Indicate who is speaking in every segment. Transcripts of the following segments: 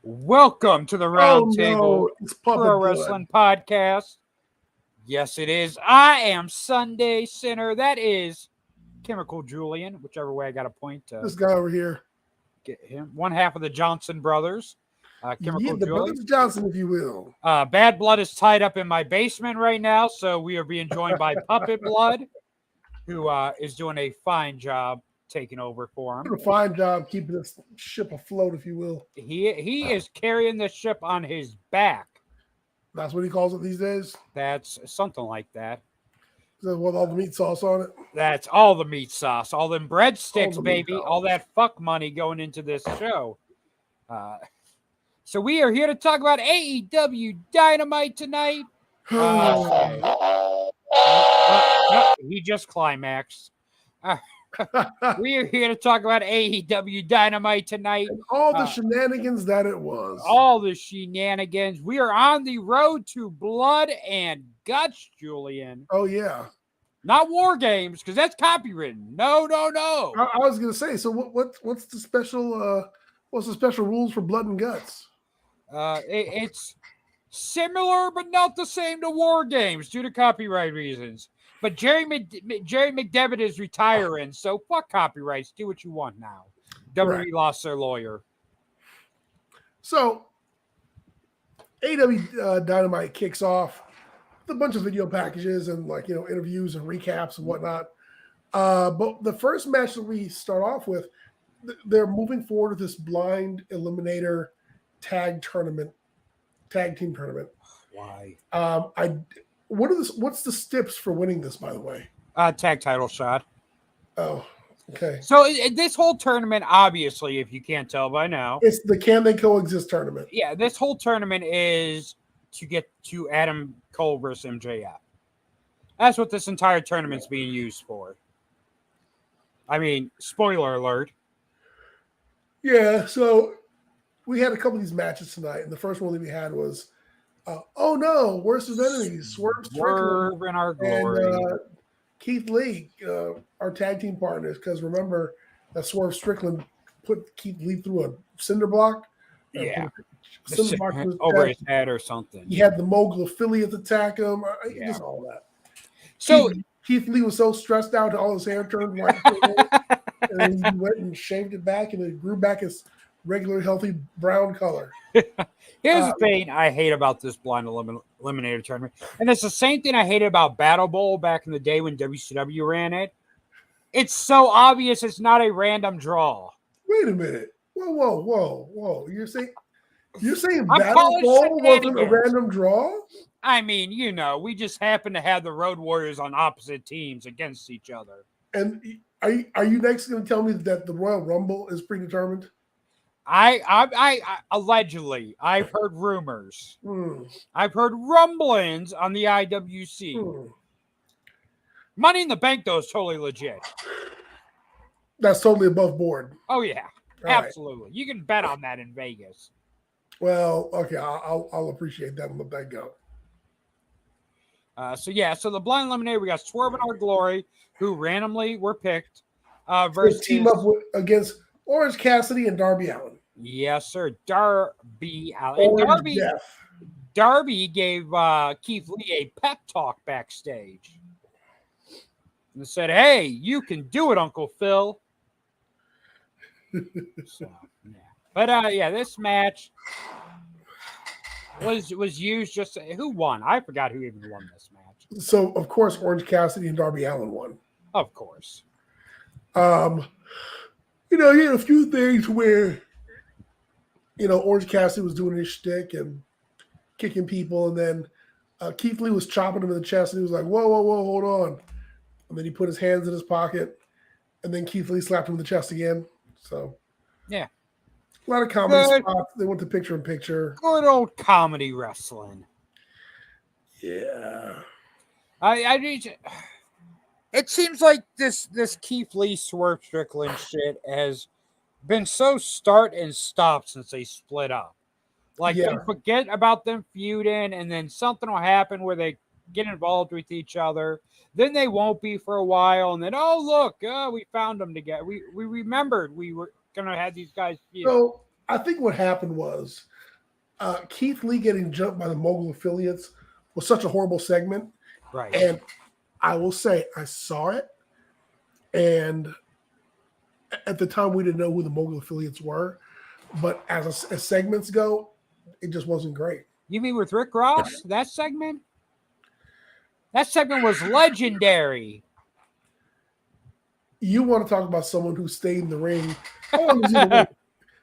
Speaker 1: Welcome to the Roundtable Pro
Speaker 2: Blood.
Speaker 1: Wrestling Podcast. Yes, it is. I am Sunday Sinner. That is Chemical Julian, whichever way I got to point to.
Speaker 2: This guy over here.
Speaker 1: Get him. One half of the Johnson brothers. Chemical
Speaker 2: Yeah, the
Speaker 1: Julian.
Speaker 2: Brothers Johnson, if you will.
Speaker 1: Bad Blood is tied up in my basement right now, so we are being joined by Puppet Blood, who is doing a fine job taking over for him.
Speaker 2: Doing a fine job keeping this ship afloat, if you will.
Speaker 1: He is carrying the ship on his back.
Speaker 2: That's what he calls it these days?
Speaker 1: That's something like that.
Speaker 2: Is that with all the meat sauce on it?
Speaker 1: That's all the meat sauce, all them breadsticks,
Speaker 2: All the
Speaker 1: baby,
Speaker 2: meat sauce.
Speaker 1: all that fuck money going into this show. So we are here to talk about AEW Dynamite tonight. He just climaxed. We are here to talk about AEW Dynamite tonight.
Speaker 2: And all the shenanigans that it was.
Speaker 1: All the shenanigans. We are on the road to blood and guts, Julian.
Speaker 2: Oh, yeah.
Speaker 1: Not war games, because that's copywritten. No.
Speaker 2: I was going to say, so what's the special rules for blood and guts?
Speaker 1: It's similar, but not the same to war games due to copyright reasons. But Jerry McDevitt is retiring, so fuck copyrights. Do what you want now. WWE lost their lawyer.
Speaker 2: So, AEW Dynamite kicks off with a bunch of video packages and interviews and recaps and whatnot. But the first match that we start off with, they're moving forward with this blind eliminator tag team tournament.
Speaker 1: Why?
Speaker 2: What's the steps for winning this, by the way?
Speaker 1: Tag title shot.
Speaker 2: Oh, okay.
Speaker 1: So this whole tournament, obviously, if you can't tell by now,
Speaker 2: it's the Can They Coexist tournament.
Speaker 1: Yeah, this whole tournament is to get to Adam Cole versus MJF. That's what this entire tournament's being used for. I mean, spoiler alert.
Speaker 2: Yeah, so we had a couple of these matches tonight, and the first one that we had was oh no, worst of enemies, Swerve
Speaker 1: in our glory.
Speaker 2: And Keith Lee, our tag team partners, because remember that Swerve Strickland put Keith Lee through a cinder block.
Speaker 1: Yeah.
Speaker 2: Cinder block
Speaker 1: over his head or something.
Speaker 2: He had the mogul affiliates attack him. Just all that.
Speaker 1: So
Speaker 2: Keith Lee was so stressed out, all his hair turned white. And he went and shaved it back, and it grew back his regular, healthy brown color.
Speaker 1: Here's the thing I hate about this blind eliminator tournament, and it's the same thing I hated about Battle Bowl back in the day when WCW ran it. It's so obvious it's not a random draw.
Speaker 2: Wait a minute. Whoa. You're saying Battle Bowl wasn't a random draw?
Speaker 1: I mean, we just happen to have the Road Warriors on opposite teams against each other.
Speaker 2: And are you next going to tell me that the Royal Rumble is predetermined?
Speaker 1: I allegedly, I've heard rumors. I've heard rumblings on the IWC. Money in the Bank, though, is totally legit.
Speaker 2: That's totally above board.
Speaker 1: Oh, yeah. All absolutely. Right. You can bet on that in Vegas.
Speaker 2: Well, okay. I'll appreciate that and let that go.
Speaker 1: So the blind eliminator, we got Swerve in Our Glory, who randomly were picked. Versus
Speaker 2: team up against Orange Cassidy and Darby Allin.
Speaker 1: Yes, sir. Darby Allin. Darby gave Keith Lee a pep talk backstage and said, "Hey, you can do it, Uncle Phil." So, yeah. But this match was used just who won? I forgot who even won this match.
Speaker 2: So of course, Orange Cassidy and Darby Allin won.
Speaker 1: Of course.
Speaker 2: You had a few things where Orange Cassidy was doing his shtick and kicking people, and then Keith Lee was chopping him in the chest, and he was like, "Whoa, whoa, whoa, hold on!" And then he put his hands in his pocket, and then Keith Lee slapped him in the chest again. So
Speaker 1: yeah,
Speaker 2: a lot of comedy spots. They went to picture in picture.
Speaker 1: Good old comedy wrestling.
Speaker 2: Yeah.
Speaker 1: It seems like this Keith Lee Swerve Strickland shit has been so start and stop since they split up. Like, you forget about them feuding, and then something will happen where they get involved with each other. Then they won't be for a while, and then, oh, look, we found them together. We remembered we were going to have these guys feud.
Speaker 2: So I think what happened was Keith Lee getting jumped by the Mogul affiliates was such a horrible segment.
Speaker 1: Right.
Speaker 2: And I will say I saw it, and at the time we didn't know who the Mogul affiliates were, but as segments go, it just wasn't great.
Speaker 1: You mean with Rick Ross, that segment? That segment was legendary.
Speaker 2: You want to talk about someone who stayed in the ring? How long was he in the ring?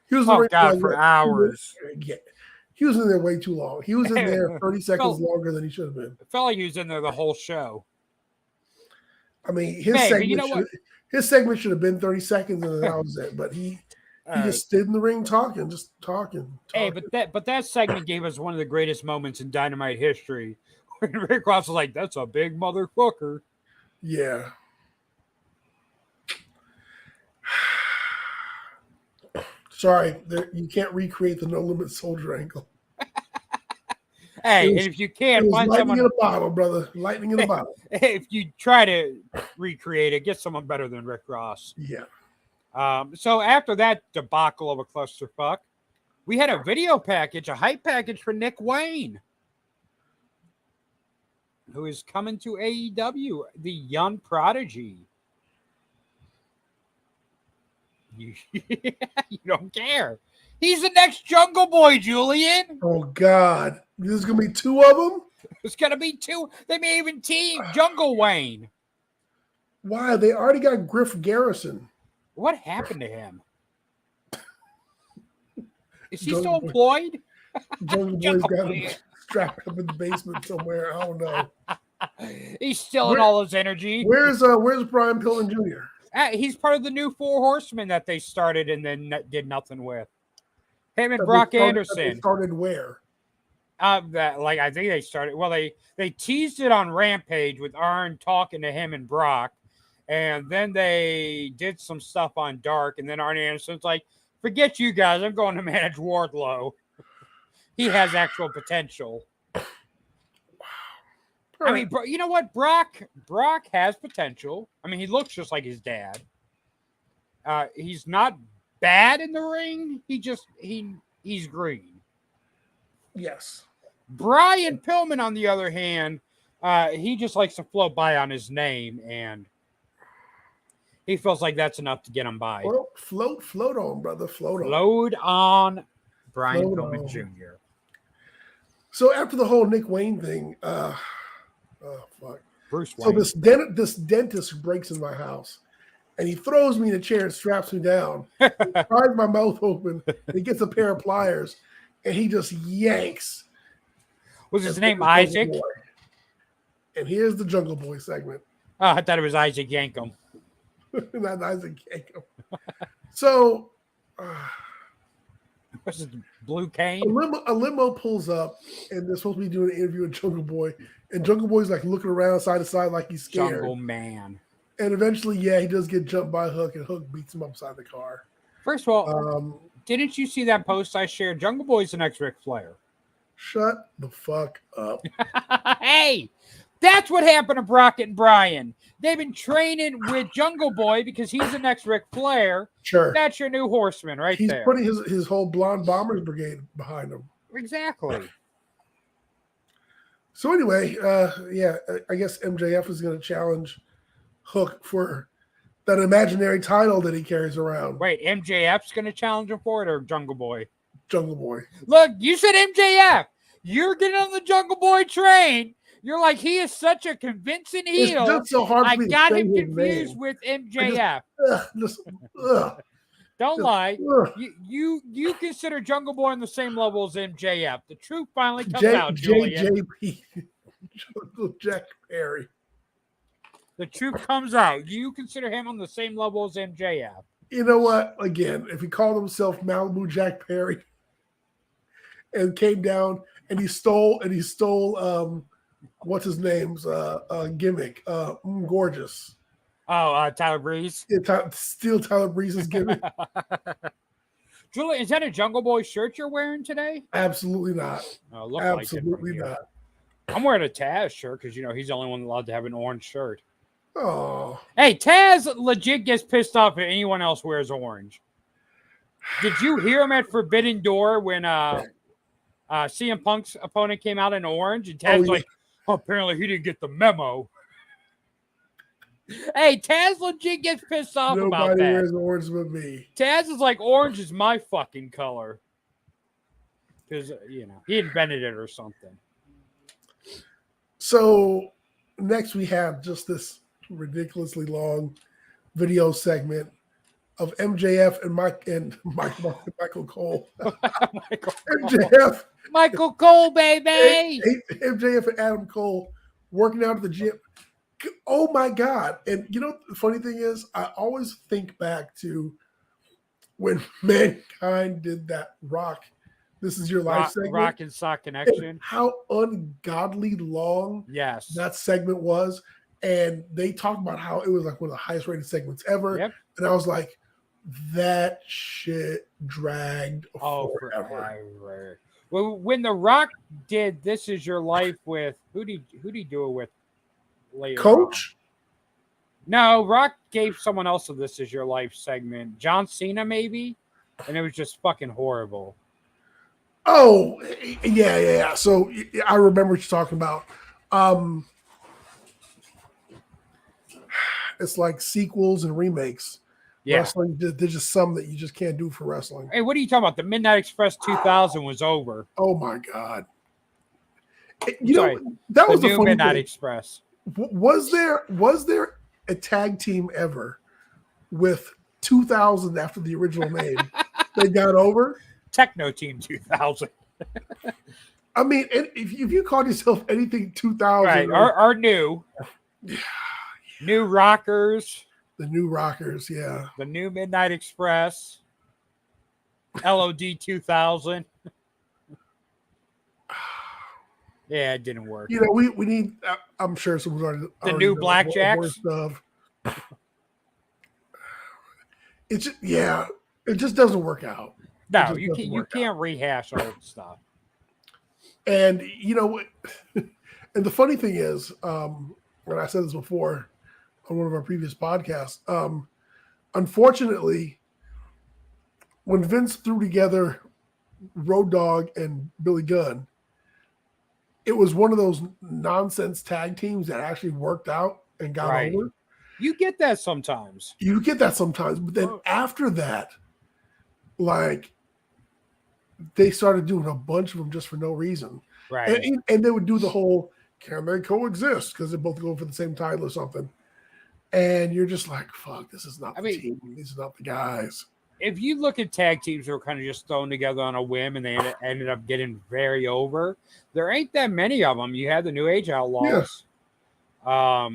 Speaker 2: He was in the ring
Speaker 1: God, for hours.
Speaker 2: He was in there way too long. He was in there 30 seconds longer than he should have been.
Speaker 1: It felt like he was in there the whole show.
Speaker 2: I mean, his segment should have been 30 seconds, and that was it. But he just stood in the ring talking. Hey,
Speaker 1: but that segment gave us one of the greatest moments in Dynamite history. When Rick Ross was like, "That's a big motherfucker."
Speaker 2: Yeah. Sorry, you can't recreate the No Limit Soldier angle.
Speaker 1: Hey, and if you can't find
Speaker 2: lightning in a bottle, brother. Lightning in a bottle.
Speaker 1: If you try to recreate it, get someone better than Rick Ross.
Speaker 2: Yeah.
Speaker 1: So after that debacle of a clusterfuck, we had a video package, a hype package for Nick Wayne, who is coming to AEW, the young prodigy. You don't care. He's the next Jungle Boy, Julian.
Speaker 2: Oh, God. There's going to be two of them?
Speaker 1: There's going to be two. They may even team Jungle Wayne.
Speaker 2: Why? They already got Griff Garrison.
Speaker 1: What happened to him? Is he still employed?
Speaker 2: Jungle Boy's got him strapped up in the basement somewhere. I don't know.
Speaker 1: He's stealing all his energy.
Speaker 2: Where's Brian Pillman Jr.?
Speaker 1: He's part of the new Four Horsemen that they started and then did nothing with. Him and Brock Anderson.
Speaker 2: They started where?
Speaker 1: I think they started. Well, they teased it on Rampage with Arn talking to him and Brock, and then they did some stuff on Dark, and then Arn Anderson's like, "Forget you guys. I'm going to manage Wardlow. He has actual potential." I mean, you know what? Brock has potential. I mean, he looks just like his dad. He's not bad in the ring. He's green.
Speaker 2: Yes.
Speaker 1: Brian Pillman, on the other hand, he just likes to float by on his name, and he feels like that's enough to get him by.
Speaker 2: Well, float on, brother.
Speaker 1: Float on, Brian Pillman Jr.
Speaker 2: So after the whole Nick Wayne thing, oh fuck,
Speaker 1: Bruce Wayne.
Speaker 2: So this dentist breaks in my house, and he throws me in a chair and straps me down. He pries my mouth open, and he gets a pair of pliers, and he just yanks.
Speaker 1: Was his name Isaac?
Speaker 2: And here's the Jungle Boy segment.
Speaker 1: Oh, I thought it was Isaac Yankum.
Speaker 2: Not Isaac Yankum. So,
Speaker 1: what's it, Blue Cane?
Speaker 2: A limo pulls up, and they're supposed to be doing an interview with Jungle Boy, and Jungle Boy's like looking around side to side like he's scared.
Speaker 1: Jungle Man.
Speaker 2: And eventually, he does get jumped by Hook, and Hook beats him upside the car.
Speaker 1: First of all, didn't you see that post I shared? Jungle Boy's the next Ric Flair.
Speaker 2: Shut the fuck up.
Speaker 1: Hey, that's what happened to Brock and Brian. They've been training with Jungle Boy because he's the next Ric Flair.
Speaker 2: Sure.
Speaker 1: That's your new horseman right there.
Speaker 2: He's putting his whole Blonde Bombers Brigade behind him.
Speaker 1: Exactly.
Speaker 2: So anyway, I guess MJF is going to challenge Hook for that imaginary title that he carries around.
Speaker 1: Wait, MJF's going to challenge him for it, or Jungle Boy?
Speaker 2: Jungle Boy.
Speaker 1: Look, you said MJF. You're getting on the Jungle Boy train. You're like, he is such a convincing heel.
Speaker 2: It's just so hard for me
Speaker 1: got
Speaker 2: to say
Speaker 1: him
Speaker 2: his
Speaker 1: confused
Speaker 2: name.
Speaker 1: with MJF. Don't lie. You consider Jungle Boy on the same level as MJF. The truth finally comes out, Julian.
Speaker 2: JJP. Jungle Jack Perry.
Speaker 1: The truth comes out. You consider him on the same level as MJF.
Speaker 2: You know what? Again, if he called himself Malibu Jack Perry and came down and he stole what's his name's gimmick? Gorgeous.
Speaker 1: Oh, Tyler Breeze.
Speaker 2: Yeah, steal Tyler Breeze's gimmick.
Speaker 1: Julian, is that a Jungle Boy shirt you're wearing today?
Speaker 2: Absolutely not.
Speaker 1: Oh,
Speaker 2: absolutely
Speaker 1: like
Speaker 2: not.
Speaker 1: I'm wearing a Taz shirt because he's the only one allowed to have an orange shirt.
Speaker 2: Oh.
Speaker 1: Hey, Taz legit gets pissed off if anyone else wears orange. Did you hear him at Forbidden Door when CM Punk's opponent came out in orange? And Taz was like, apparently he didn't get the memo. Hey, Taz legit gets pissed off about that.
Speaker 2: Nobody wears orange but me.
Speaker 1: Taz is like, orange is my fucking color. Because, he invented it or something.
Speaker 2: So, next we have just this ridiculously long video segment of MJF and Michael Cole. MJF.
Speaker 1: Michael Cole, baby.
Speaker 2: MJF and Adam Cole working out at the gym. Oh my God. And the funny thing is, I always think back to when Mankind did that Rock, This Is Your Life segment.
Speaker 1: Rock and Sock Connection.
Speaker 2: And how ungodly long that segment was. And they talked about how it was like one of the highest rated segments ever.
Speaker 1: Yep.
Speaker 2: And I was like, that shit dragged forever.
Speaker 1: Well, when The Rock did This Is Your Life with, who'd he do it with later?
Speaker 2: Coach?
Speaker 1: No, Rock gave someone else a This Is Your Life segment. John Cena, maybe? And it was just fucking horrible.
Speaker 2: Oh, yeah. So I remember what you're talking about. It's like sequels and remakes.
Speaker 1: Yeah.
Speaker 2: Wrestling, there's just some that you just can't do for wrestling.
Speaker 1: Hey, what are you talking about? The Midnight Express 2000 was over.
Speaker 2: Oh my God. That was the funny
Speaker 1: Midnight
Speaker 2: thing.
Speaker 1: Express.
Speaker 2: Was there a tag team ever with 2000 after the original name they got over?
Speaker 1: Techno Team 2000.
Speaker 2: I mean, if you called yourself anything 2000,
Speaker 1: right? Our new Rockers.
Speaker 2: The New Rockers, yeah.
Speaker 1: The New Midnight Express. LOD 2000. Yeah, it didn't work.
Speaker 2: We need. I'm sure someone's already.
Speaker 1: The New Blackjacks
Speaker 2: stuff. It's just, it just doesn't work out.
Speaker 1: No, you can't rehash old stuff.
Speaker 2: And and the funny thing is, and I said this before on one of our previous podcasts. Unfortunately, when Vince threw together Road Dogg and Billy Gunn, it was one of those nonsense tag teams that actually worked out and got over.
Speaker 1: You get that sometimes.
Speaker 2: But then after that, like, they started doing a bunch of them just for no reason.
Speaker 1: Right.
Speaker 2: And they would do the whole, can they coexist? Because they're both going for the same title or something. And you're just like, fuck, this is not the team. These are not the guys.
Speaker 1: If you look at tag teams that were kind of just thrown together on a whim and they ended up getting very over, there ain't that many of them. You had the New Age Outlaws. Yeah.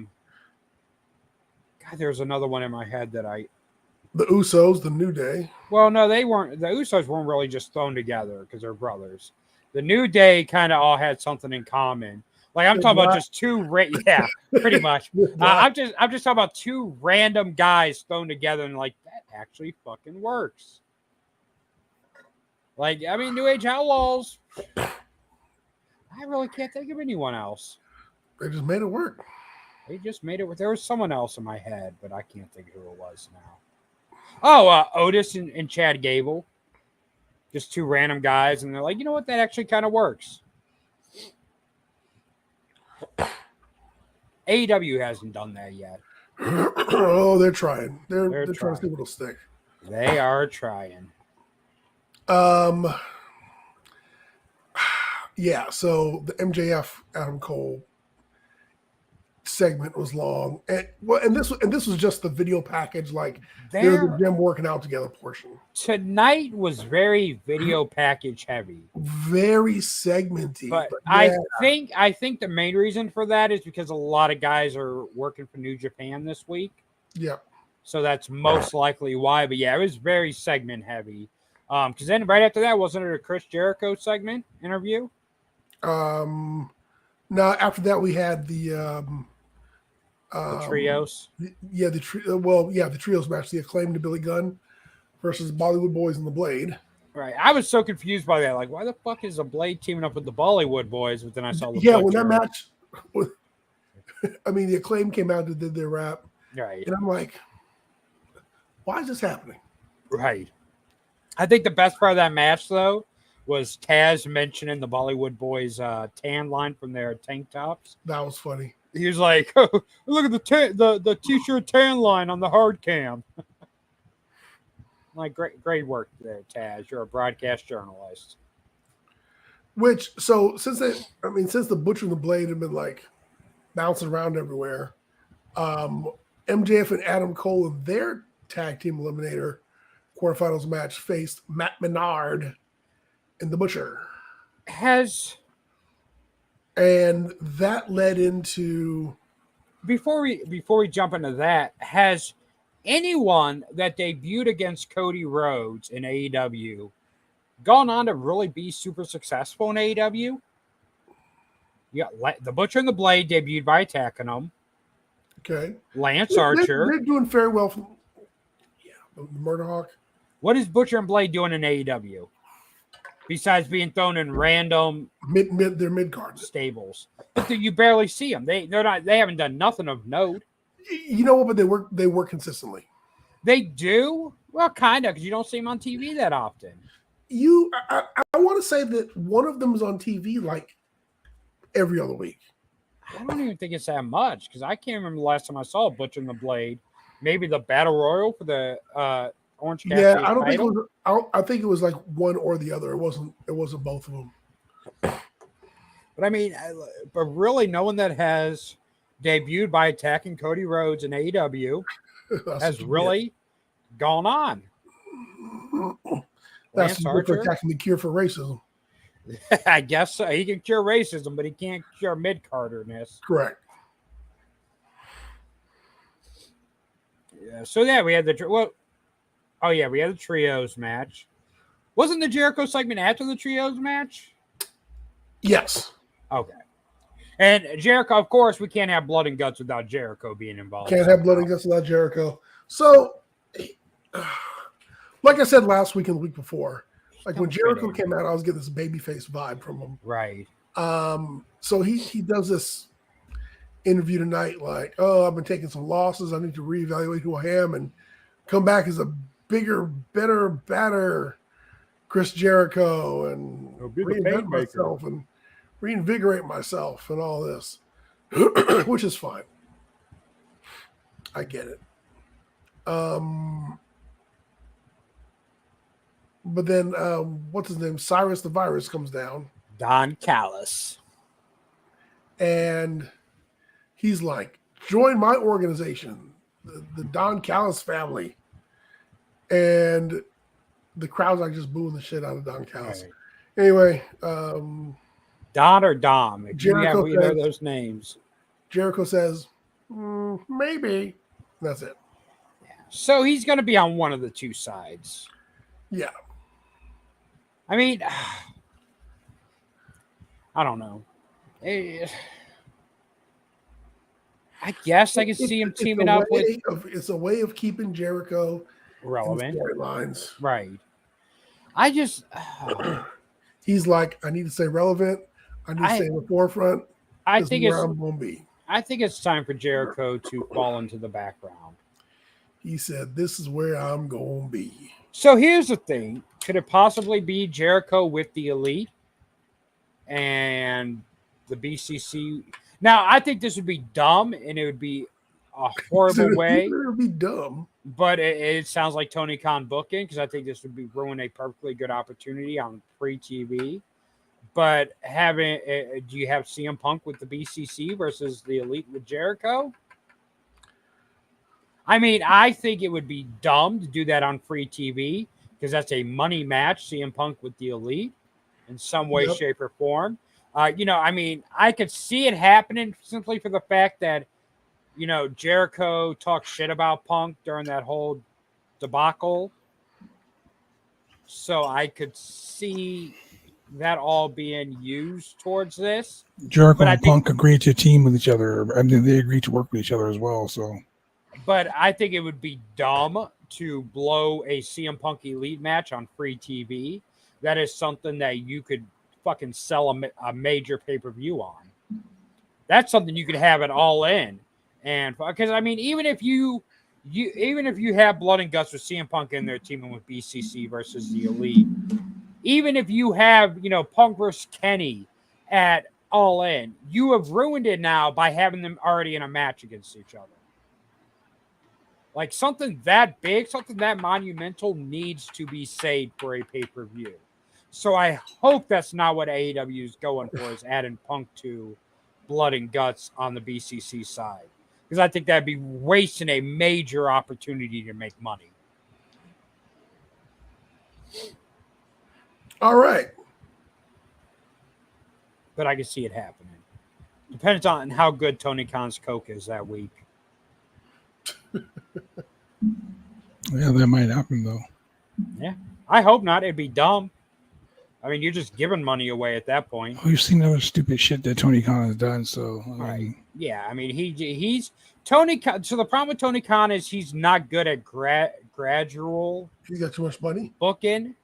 Speaker 1: God, there's another one in my head that
Speaker 2: The Usos, the New Day.
Speaker 1: Well, no, they weren't. The Usos weren't really just thrown together because they're brothers. The New Day kind of all had something in common. Like, I'm talking about just pretty much. I'm just talking about two random guys thrown together and like that actually fucking works. Like, I mean, New Age Outlaws. I really can't think of anyone else.
Speaker 2: They just made it work.
Speaker 1: There was someone else in my head, but I can't think who it was now. Oh, Otis and Chad Gable. Just two random guys, and they're like, you know what? That actually kind of works. AEW hasn't done that yet.
Speaker 2: Oh, they're trying. They're trying to
Speaker 1: trying.
Speaker 2: see what'll stick.
Speaker 1: They are trying.
Speaker 2: Yeah. So the MJF Adam Cole segment was long, and this was just the video package, like the gym working out together portion.
Speaker 1: Tonight was very video package heavy,
Speaker 2: very segmenty.
Speaker 1: But yeah. I think the main reason for that is because a lot of guys are working for New Japan this week.
Speaker 2: Yeah.
Speaker 1: So that's most likely why. But yeah, it was very segment heavy. Because then right after that, wasn't it a Chris Jericho segment interview?
Speaker 2: No, after that we had the
Speaker 1: trios.
Speaker 2: The trios match, the Acclaimed to Billy Gunn versus Bollywood Boys and the Blade.
Speaker 1: Right. I was so confused by that. Like, why the fuck is the Blade teaming up with the Bollywood Boys? But then I saw the
Speaker 2: Butcher. When that match, I mean, the Acclaim came out and did their rap.
Speaker 1: Right.
Speaker 2: And I'm like, why is this happening?
Speaker 1: Right. I think the best part of that match, though, was Taz mentioning the Bollywood Boys tan line from their tank tops.
Speaker 2: That was funny.
Speaker 1: He was like, oh, look at the t-shirt tan line on the hard cam. Like, great work there, Taz. You're a broadcast journalist.
Speaker 2: Since the Butcher and the Blade have been like bouncing around everywhere, MJF and Adam Cole in their tag team eliminator quarterfinals match faced Matt Menard and the Butcher. And that led into,
Speaker 1: before we jump into that, has anyone that debuted against Cody Rhodes in AEW gone on to really be super successful in AEW? Yeah, the Butcher and the Blade debuted by attacking them.
Speaker 2: Okay.
Speaker 1: Lance Archer.
Speaker 2: They're doing very well. The Murder Hawk.
Speaker 1: What is Butcher and Blade doing in AEW? Besides being thrown in random
Speaker 2: their mid cards
Speaker 1: stables, you barely see them. They haven't done nothing of note.
Speaker 2: You know what? But they work consistently.
Speaker 1: They do, well, kind of, because you don't see them on TV that often.
Speaker 2: I want to say that one of them is on TV like every other week.
Speaker 1: I don't even think it's that much, because I can't remember the last time I saw Butcher and the Blade. Maybe the Battle Royal for the Orange Cassidy.
Speaker 2: Yeah, I don't think it was. I think it was like one or the other. It wasn't both of them.
Speaker 1: But I mean, but really, no one that has debuted by attacking Cody Rhodes in AEW has really gone on.
Speaker 2: That's attacking the cure for racism.
Speaker 1: I guess so. He can cure racism, but he can't cure mid-carderness.
Speaker 2: Correct.
Speaker 1: Yeah. So yeah, we had the trios match. Wasn't the Jericho segment after the trios match?
Speaker 2: Yes.
Speaker 1: Okay. And Jericho, of course, we can't have blood and guts without Jericho being involved.
Speaker 2: Can't have blood and guts without Jericho. So, like I said last week and the week before, like when Jericho came out, I was getting this babyface vibe from him.
Speaker 1: Right.
Speaker 2: So he does this interview tonight, like, oh, I've been taking some losses. I need to reevaluate who I am and come back as a bigger, better, badder Chris Jericho and reinvigorate myself and all this, which is fine. I get it. But then, what's his name? Cyrus the Virus comes down.
Speaker 1: Don Callis.
Speaker 2: And he's like, join my organization, the Don Callis family. And the crowd's like just booing the shit out of Don Callis. Right. Anyway.
Speaker 1: Don or Dom. If Jericho you have either of those names.
Speaker 2: Jericho says, maybe. That's it.
Speaker 1: Yeah. So he's going to be on one of the two sides.
Speaker 2: Yeah.
Speaker 1: I mean, I don't know. I guess I can see him teaming up with.
Speaker 2: It's a way of keeping Jericho
Speaker 1: relevant
Speaker 2: storylines.
Speaker 1: Right. I just.
Speaker 2: He's like, I need to stay relevant. I need to stay in the forefront.
Speaker 1: I think it's.
Speaker 2: I'm gonna be.
Speaker 1: I think it's time for Jericho to fall into the background.
Speaker 2: He said, "This is where I'm gonna be."
Speaker 1: So here's the thing: could it possibly be Jericho with the Elite and the BCC? Now, I think this would be dumb, and it would be a horrible way.
Speaker 2: It would be dumb.
Speaker 1: But it sounds like Tony Khan booking, because I think this would be ruin a perfectly good opportunity on free TV. But do you have CM Punk with the BCC versus the Elite with Jericho? I mean, I think it would be dumb to do that on free TV, because that's a money match, CM Punk with the Elite in some way, shape, or form. I mean, I could see it happening simply for the fact that, Jericho talked shit about Punk during that whole debacle. So I could see that all being used towards this.
Speaker 3: Jericho and Punk agreed to team with each other. I mean, they agreed to work with each other as well. So,
Speaker 1: but I think it would be dumb to blow a CM Punk Elite match on free TV. That is something that you could fucking sell a major pay-per-view on. That's something you could have it all in. And because I mean, even if you have blood and guts with CM Punk in there teaming with BCC versus the Elite, even if you have, Punk versus Kenny at All In, you have ruined it now by having them already in a match against each other. Like, something that big, something that monumental needs to be saved for a pay-per-view. So I hope that's not what AEW is going for, is adding Punk to blood and guts on the BCC side. Because I think that'd be wasting a major opportunity to make money.
Speaker 2: All right.
Speaker 1: But I can see it happening. Depends on how good Tony Khan's Coke is that week.
Speaker 3: Yeah, that might happen, though.
Speaker 1: Yeah. I hope not. It'd be dumb. I mean, you're just giving money away at that point.
Speaker 3: We've seen other stupid shit that Tony Khan has done, so...
Speaker 1: Right. Yeah, I mean, he's... Tony Khan... So the problem with Tony Khan is he's not good at gradual...
Speaker 2: He got too much money?
Speaker 1: Booking.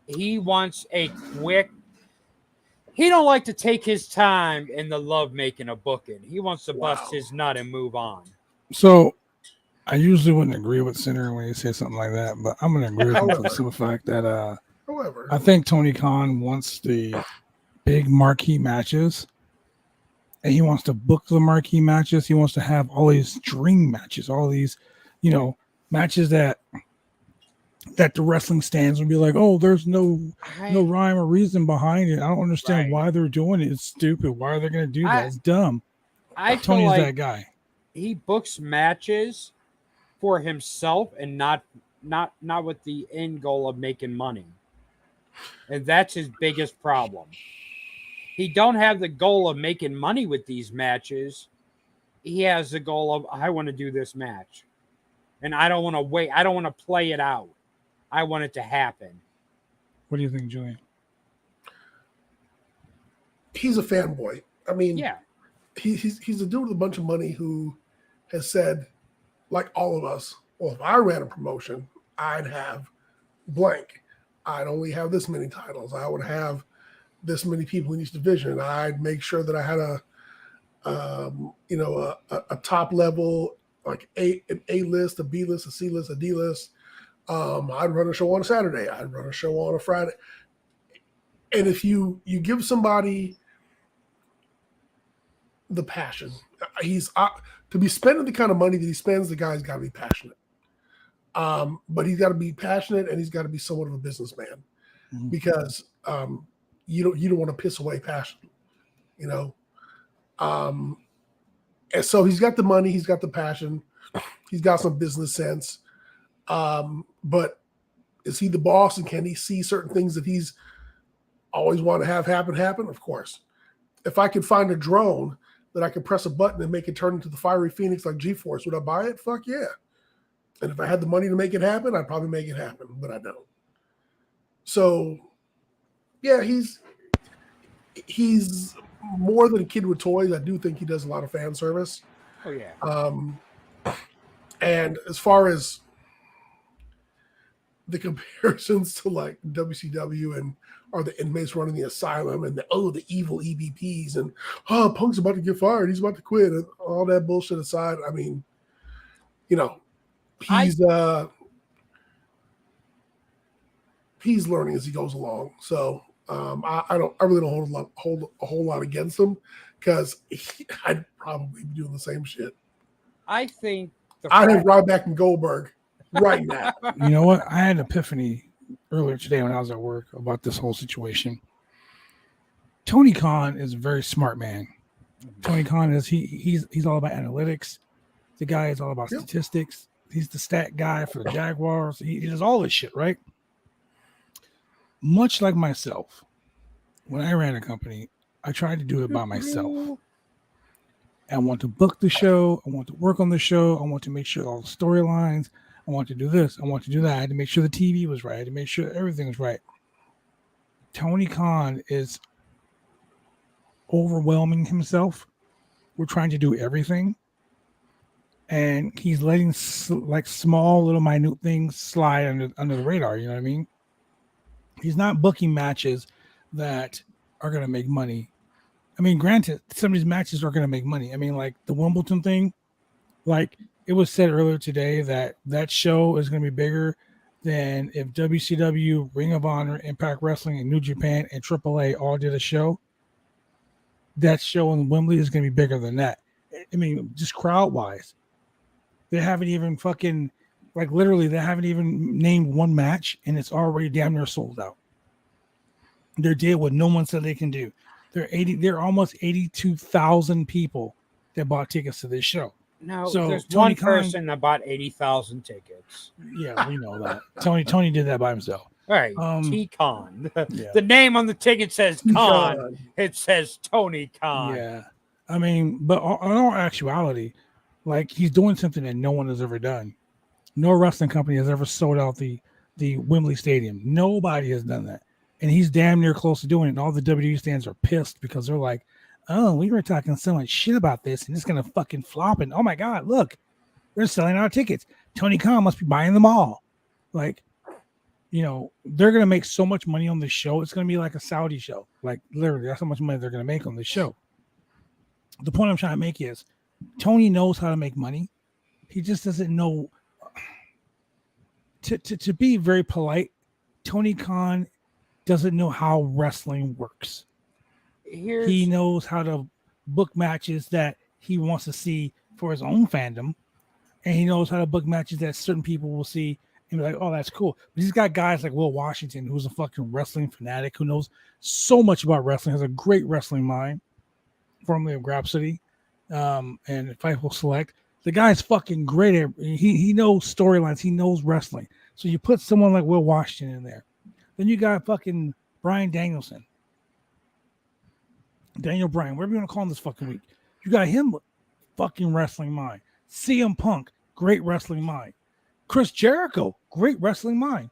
Speaker 1: He wants a quick... He don't like to take his time in the love making a booking. He wants to bust his nut and move on.
Speaker 3: So, I usually wouldn't agree with Sinner when he says something like that, but I'm going to agree with him for the simple fact that I think Tony Khan wants the big marquee matches, and he wants to book the marquee matches. He wants to have all these dream matches, all these, matches that the wrestling stands would be like, oh, there's no rhyme or reason behind it. I don't understand why they're doing it. It's stupid. Why are they going to do that? It's dumb. Tony's like that guy.
Speaker 1: He books matches for himself and not with the end goal of making money. And that's his biggest problem. He don't have the goal of making money with these matches. He has the goal of, I want to do this match. And I don't want to wait. I don't want to play it out. I want it to happen.
Speaker 3: What do you think, Julian?
Speaker 2: He's a fanboy. I mean,
Speaker 1: yeah,
Speaker 2: he's a dude with a bunch of money who has said, like all of us, well, if I ran a promotion, I'd have blank. I'd only have this many titles. I would have this many people in each division. I'd make sure that I had a top level, like an A list, a B list, a C list, a D list. I'd run a show on a Saturday. I'd run a show on a Friday. And if you give somebody the passion, he's to be spending the kind of money that he spends, the guy's got to be passionate. But he's got to be passionate, and he's got to be somewhat of a businessman, because you don't want to piss away passion, And so he's got the money, he's got the passion, he's got some business sense. But is he the boss, and can he see certain things that he's always want to have happen? Of course. If I could find a drone that I could press a button and make it turn into the fiery phoenix like G-Force, would I buy it? Fuck yeah. And if I had the money to make it happen, I'd probably make it happen, but I don't. So, yeah, he's more than a kid with toys. I do think he does a lot of fan service.
Speaker 1: Oh, yeah.
Speaker 2: And as far as the comparisons to like WCW and are the inmates running the asylum and the evil EVPs and Punk's about to get fired, he's about to quit, and all that bullshit aside, I mean, he's learning as he goes along. So I really don't hold a whole lot against him, because I'd probably be doing the same shit.
Speaker 1: I think
Speaker 2: I'd have Ryback and Goldberg right now.
Speaker 3: You know what? I had an epiphany earlier today when I was at work about this whole situation. Tony Khan is a very smart man. Tony Khan is he's all about analytics. The guy is all about statistics. He's the stat guy for the Jaguars. He does all this shit, right? Much like myself, when I ran a company, I tried to do it by myself. I want to book the show. I want to work on the show. I want to make sure all the storylines. I want to do this. I want to do that. I had to make sure the TV was right. I had to make sure everything was right. Tony Khan is overwhelming himself. We're trying to do everything. And he's letting like small little minute things slide under the radar. You know what I mean? He's not booking matches that are going to make money. I mean, granted, some of these matches are going to make money. I mean, like the Wimbledon thing, like it was said earlier today that show is going to be bigger than if WCW, Ring of Honor, Impact Wrestling, and New Japan and AAA all did a show. That show in Wembley is going to be bigger than that. I mean, just crowd-wise. They haven't even fucking, like literally, they haven't even named one match, and it's already damn near sold out. They did what no one said they can do. They're almost 82,000 people that bought tickets to this show.
Speaker 1: No,
Speaker 3: so
Speaker 1: there's
Speaker 3: Tony
Speaker 1: one person that bought 80,000 tickets.
Speaker 3: Yeah, we know that. Tony did that by himself.
Speaker 1: All right, T-Con. The name on the ticket says Khan. It says Tony Khan.
Speaker 3: Yeah. I mean, but in all actuality, like he's doing something that no one has ever done. No wrestling company has ever sold out the Wembley Stadium. Nobody has done that. And he's damn near close to doing it. And all the WWE fans are pissed because they're like, oh, we were talking so much shit about this and it's going to fucking flop. And oh my God, look, they're selling out tickets. Tony Khan must be buying them all. Like, you know, they're going to make so much money on this show. It's going to be like a Saudi show. Like, literally, that's how much money they're going to make on this show. The point I'm trying to make is Tony knows how to make money. He just doesn't know. To be very polite, Tony Khan doesn't know how wrestling works. He knows how to book matches that he wants to see for his own fandom. And he knows how to book matches that certain people will see and be like, oh, that's cool. But he's got guys like Will Washington, who's a fucking wrestling fanatic, who knows so much about wrestling, has a great wrestling mind, formerly of Grapsody and Fightful Select. The guy's fucking great at he knows storylines, he knows wrestling. So you put someone like Will Washington in there. Then you got fucking Bryan Danielson. Daniel Bryan, whatever you want to call him this fucking week. You got him fucking wrestling mind. CM Punk, great wrestling mind. Chris Jericho, great wrestling mind.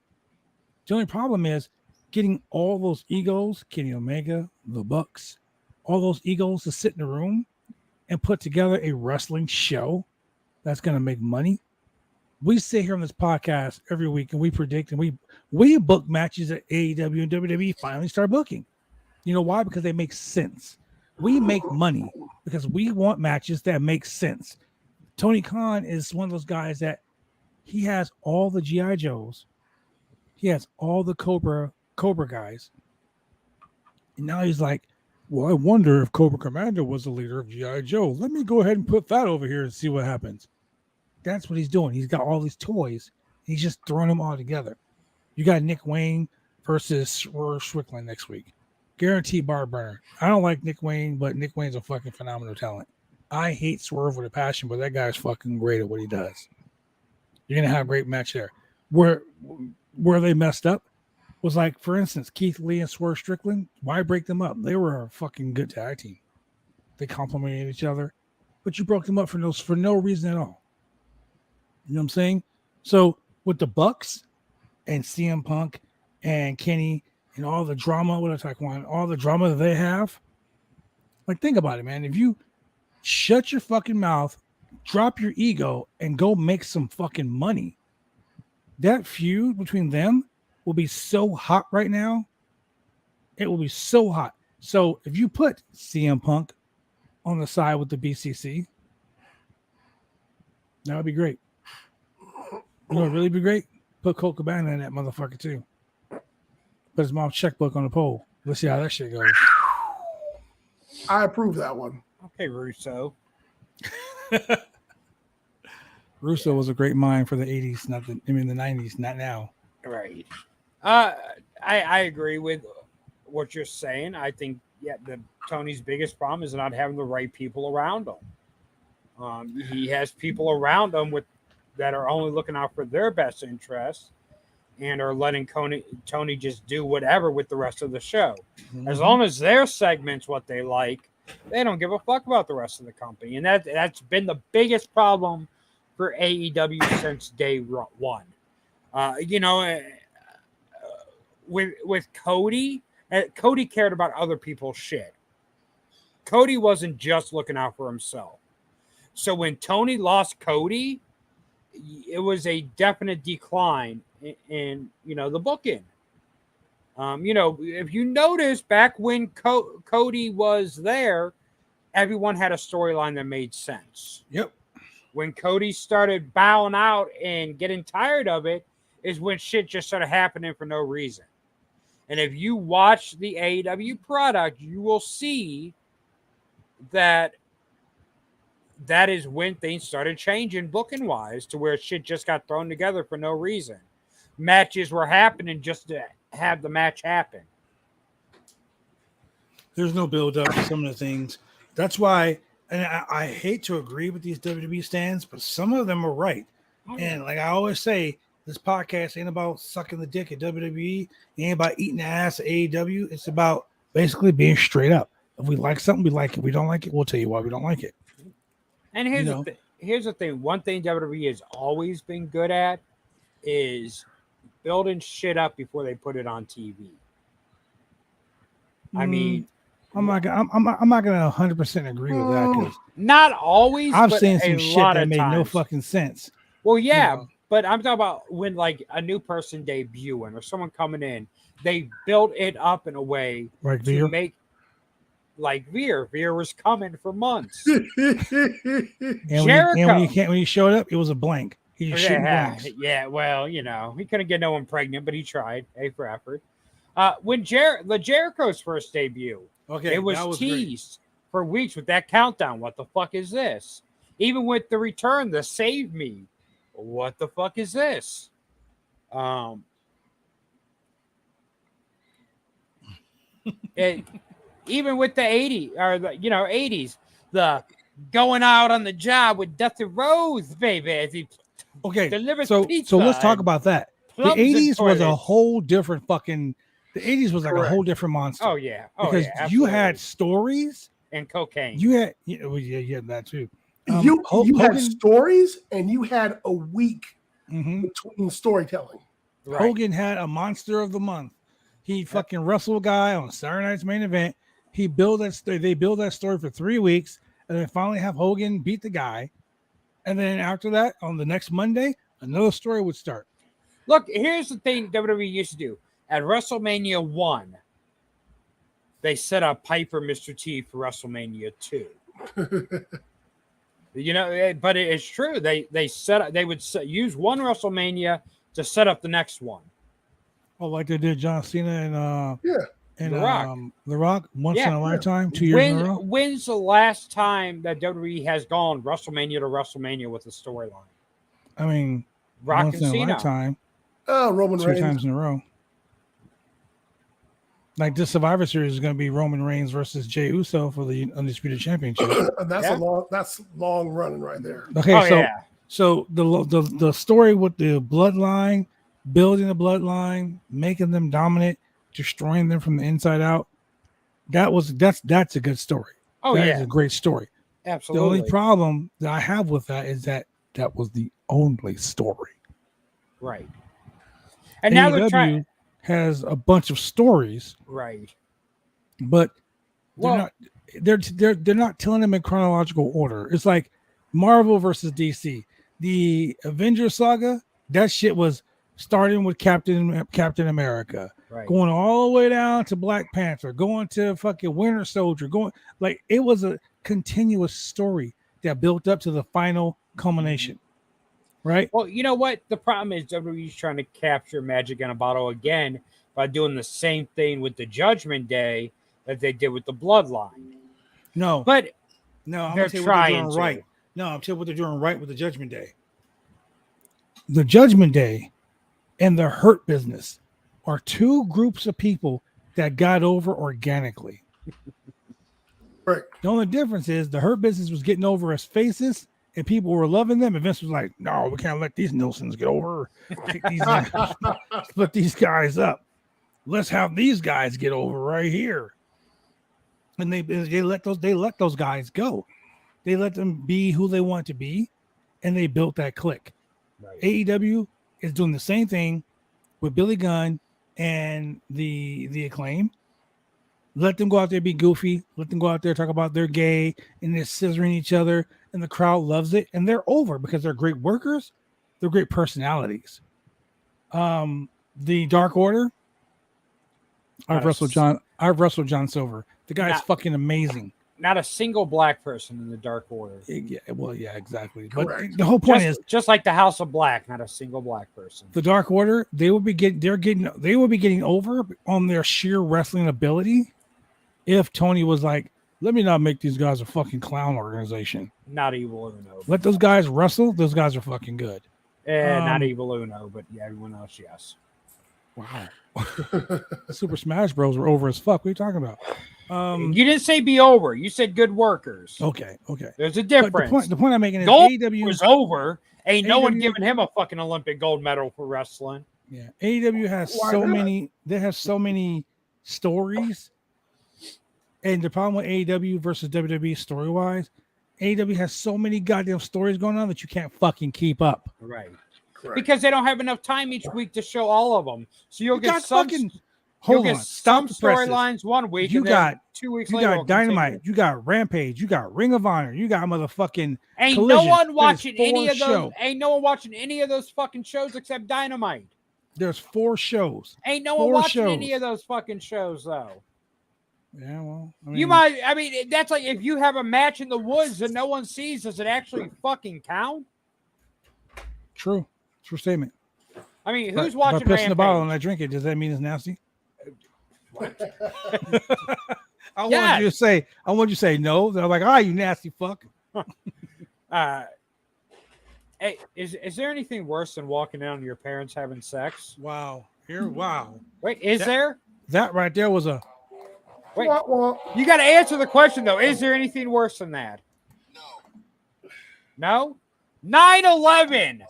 Speaker 3: The only problem is getting all those egos, Kenny Omega, the Bucks, all those egos to sit in a room and put together a wrestling show that's going to make money. We sit here on this podcast every week and we predict and we book matches that AEW and WWE finally start booking. You know why? Because they make sense. We make money because we want matches that make sense. Tony Khan is one of those guys that he has all the G.I. Joes. He has all the Cobra guys. And now he's like, well, I wonder if Cobra Commander was the leader of G.I. Joe. Let me go ahead and put that over here and see what happens. That's what he's doing. He's got all these toys. He's just throwing them all together. You got Nick Wayne versus Strickland next week. Guaranteed bar burner. I don't like Nick Wayne, but Nick Wayne's a fucking phenomenal talent. I hate Swerve with a passion, but that guy's fucking great at what he does. You're going to have a great match there. Where they messed up was like, for instance, Keith Lee and Swerve Strickland. Why break them up? They were a fucking good tag team. They complemented each other, but you broke them up for no reason at all. You know what I'm saying? So with the Bucks and CM Punk and Kenny and all the drama, all the drama that they have, like think about it, man. If you shut your fucking mouth, drop your ego, and go make some fucking money, that feud between them will be so hot right now. It will be so hot. So if you put CM Punk on the side with the BCC, that would be great. You know, it'd really be great. Put Colt Cabana in that motherfucker too. Put his mom's checkbook on the pole. Let's see how that shit goes.
Speaker 2: I approve that one.
Speaker 1: Okay, Russo.
Speaker 3: Russo was a great mind for the 80s, the 90s, not now.
Speaker 1: Right. I agree with what you're saying. I think Tony's biggest problem is not having the right people around him. He has people around him that are only looking out for their best interests and are letting Tony just do whatever with the rest of the show. Mm-hmm. As long as their segment's what they like, they don't give a fuck about the rest of the company. And that's been the biggest problem for AEW since day one. With Cody, Cody cared about other people's shit. Cody wasn't just looking out for himself. So when Tony lost Cody, it was a definite decline in the booking. If you notice, back when Cody was there, everyone had a storyline that made sense.
Speaker 3: Yep.
Speaker 1: When Cody started bowing out and getting tired of it is when shit just started happening for no reason. And if you watch the AEW product, you will see that is when things started changing booking-wise to where shit just got thrown together for no reason. Matches were happening just to have the match happen.
Speaker 4: There's no build-up to some of the things. That's why, and I hate to agree with these WWE stands, but some of them are right. And like I always say, this podcast ain't about sucking the dick at WWE. It ain't about eating the ass at AEW. It's about basically being straight up. If we like something, we like it. We don't like it, we'll tell you why we don't like it.
Speaker 1: And here's the thing. One thing WWE has always been good at is building shit up before they put it on TV. I mean,
Speaker 3: I'm not gonna 100% agree with that, because
Speaker 1: not always.
Speaker 3: I've seen some shit that made no fucking sense.
Speaker 1: Well, yeah, but I'm talking about when like a new person debuting or someone coming in, they built it up in a way to make like Veer. Veer was coming for months.
Speaker 3: Jericho, when he showed up, it was a blank. He just shooting blanks.
Speaker 1: Yeah, well, he couldn't get no one pregnant, but he tried. A for effort. When Jericho's first debut, it was teased for weeks with that countdown. What the fuck is this? Even with the return, the Save Me. What the fuck is this? Even with the 80s or the 80s, the going out on the job with Dusty Rose, baby, as he delivers pizza.
Speaker 3: So let's talk about that. The 80s was a whole different fucking. The 80s was like a whole different monster.
Speaker 1: Oh yeah,
Speaker 3: because you had stories
Speaker 1: and cocaine.
Speaker 3: You had that too.
Speaker 2: You had stories and you had a week between storytelling.
Speaker 3: Right. Hogan had a monster of the month. He fucking wrestled a guy on Saturday Night's Main Event. He built that story. They built that story for 3 weeks, and then finally have Hogan beat the guy. And then after that, on the next Monday, another story would start.
Speaker 1: Look, here's the thing WWE used to do. At WrestleMania 1, they set up Piper Mr. T for WrestleMania 2. But it's true. They would use one WrestleMania to set up the next one.
Speaker 3: Oh, like they did John Cena and
Speaker 1: The Rock.
Speaker 3: The Rock once in a lifetime, 2 years in a row.
Speaker 1: When's the last time that WWE has gone WrestleMania to WrestleMania with a storyline?
Speaker 3: I mean,
Speaker 1: Rock
Speaker 3: once
Speaker 1: and
Speaker 3: in
Speaker 1: Cena.
Speaker 3: a lifetime.
Speaker 2: Roman Reigns
Speaker 3: 2 times in a row. Like this Survivor Series is going to be Roman Reigns versus Jey Uso for the Undisputed Championship.
Speaker 2: And that's long running right there.
Speaker 3: Okay, so the story with the bloodline, building the bloodline, making them dominant, destroying them from the inside out. That's a good story. That is a great story.
Speaker 1: Absolutely.
Speaker 3: The only problem that I have with that is that was the only story.
Speaker 1: Right. And now they're trying.
Speaker 3: Has a bunch of stories,
Speaker 1: right?
Speaker 3: But they're not telling them in chronological order. It's like Marvel versus DC. The Avengers saga, that shit was starting with Captain America, going all the way down to Black Panther, going to fucking Winter Soldier, like it was a continuous story that built up to the final culmination. Right.
Speaker 1: Well, you know what? The problem is WWE's trying to capture magic in a bottle again by doing the same thing with the Judgment Day that they did with the Bloodline.
Speaker 4: No,
Speaker 1: but
Speaker 4: no, I'm
Speaker 1: they're
Speaker 4: gonna tell you what they're doing
Speaker 1: trying
Speaker 4: right.
Speaker 1: to.
Speaker 4: No, I'm telling you what they're doing right with the Judgment Day. The Judgment Day and the Hurt Business are two groups of people that got over organically.
Speaker 2: Right.
Speaker 4: The only difference is the Hurt Business was getting over as faces, and people were loving them. And Vince was like, "No, we can't let these Nelsons get over. Split these guys up. Let's have these guys get over right here." And they let those guys go. They let them be who they want to be, and they built that clique. Right. AEW is doing the same thing with Billy Gunn and the Acclaim. Let them go out there, be goofy. Let them go out there, talk about they're gay, and they're scissoring each other, and the crowd loves it, and they're over because they're great workers. They're great personalities. The Dark Order. I've wrestled John Silver. The guy's fucking amazing.
Speaker 1: Not a single black person in the Dark Order.
Speaker 4: Yeah, well, yeah, exactly.
Speaker 2: Correct.
Speaker 4: But the whole point is
Speaker 1: just like the House of Black, not a single black person.
Speaker 4: The Dark Order, they will be getting over on their sheer wrestling ability if Tony was like, let me not make these guys a fucking clown organization.
Speaker 1: Not Evil Uno.
Speaker 4: Let those guys wrestle. Those guys are fucking good.
Speaker 1: Not Evil Uno, but yeah, everyone else, yes.
Speaker 4: Wow. Super Smash Bros were over as fuck. What are you talking about?
Speaker 1: You didn't say be over. You said good workers.
Speaker 4: Okay.
Speaker 1: There's a difference.
Speaker 4: The point I'm making is
Speaker 1: AEW was over. Ain't no one
Speaker 4: AEW
Speaker 1: giving him a fucking Olympic gold medal for wrestling.
Speaker 4: Yeah. AEW has they have so many stories. And the problem with AEW versus WWE story-wise, AEW has so many goddamn stories going on that you can't fucking keep up.
Speaker 1: Right.
Speaker 2: Correct.
Speaker 1: Because they don't have enough time each week to show all of them. So you'll get some storylines 1 week.
Speaker 4: You got
Speaker 1: 2 weeks.
Speaker 4: You got Dynamite. You got Rampage. You got Ring of Honor. You got motherfucking.
Speaker 1: Ain't
Speaker 4: Collision.
Speaker 1: no one watching any of those.
Speaker 4: Shows.
Speaker 1: Ain't no one watching any of those fucking shows except Dynamite.
Speaker 4: There's 4 shows.
Speaker 1: Ain't no one watching any of those fucking shows though.
Speaker 4: Yeah, well,
Speaker 1: that's like if you have a match in the woods and no one sees, does it actually fucking count?
Speaker 4: True statement.
Speaker 1: I mean, who's watching?
Speaker 4: If I piss in the bottle and I drink it, does that mean it's nasty? I want you to say no. They're like, you nasty fuck.
Speaker 1: Hey, is there anything worse than walking down to your parents having sex?
Speaker 4: Wow.
Speaker 1: Wait, there?
Speaker 4: That right there was a.
Speaker 1: Wait, you got to answer the question though. Is there anything worse than that? No. 9/11.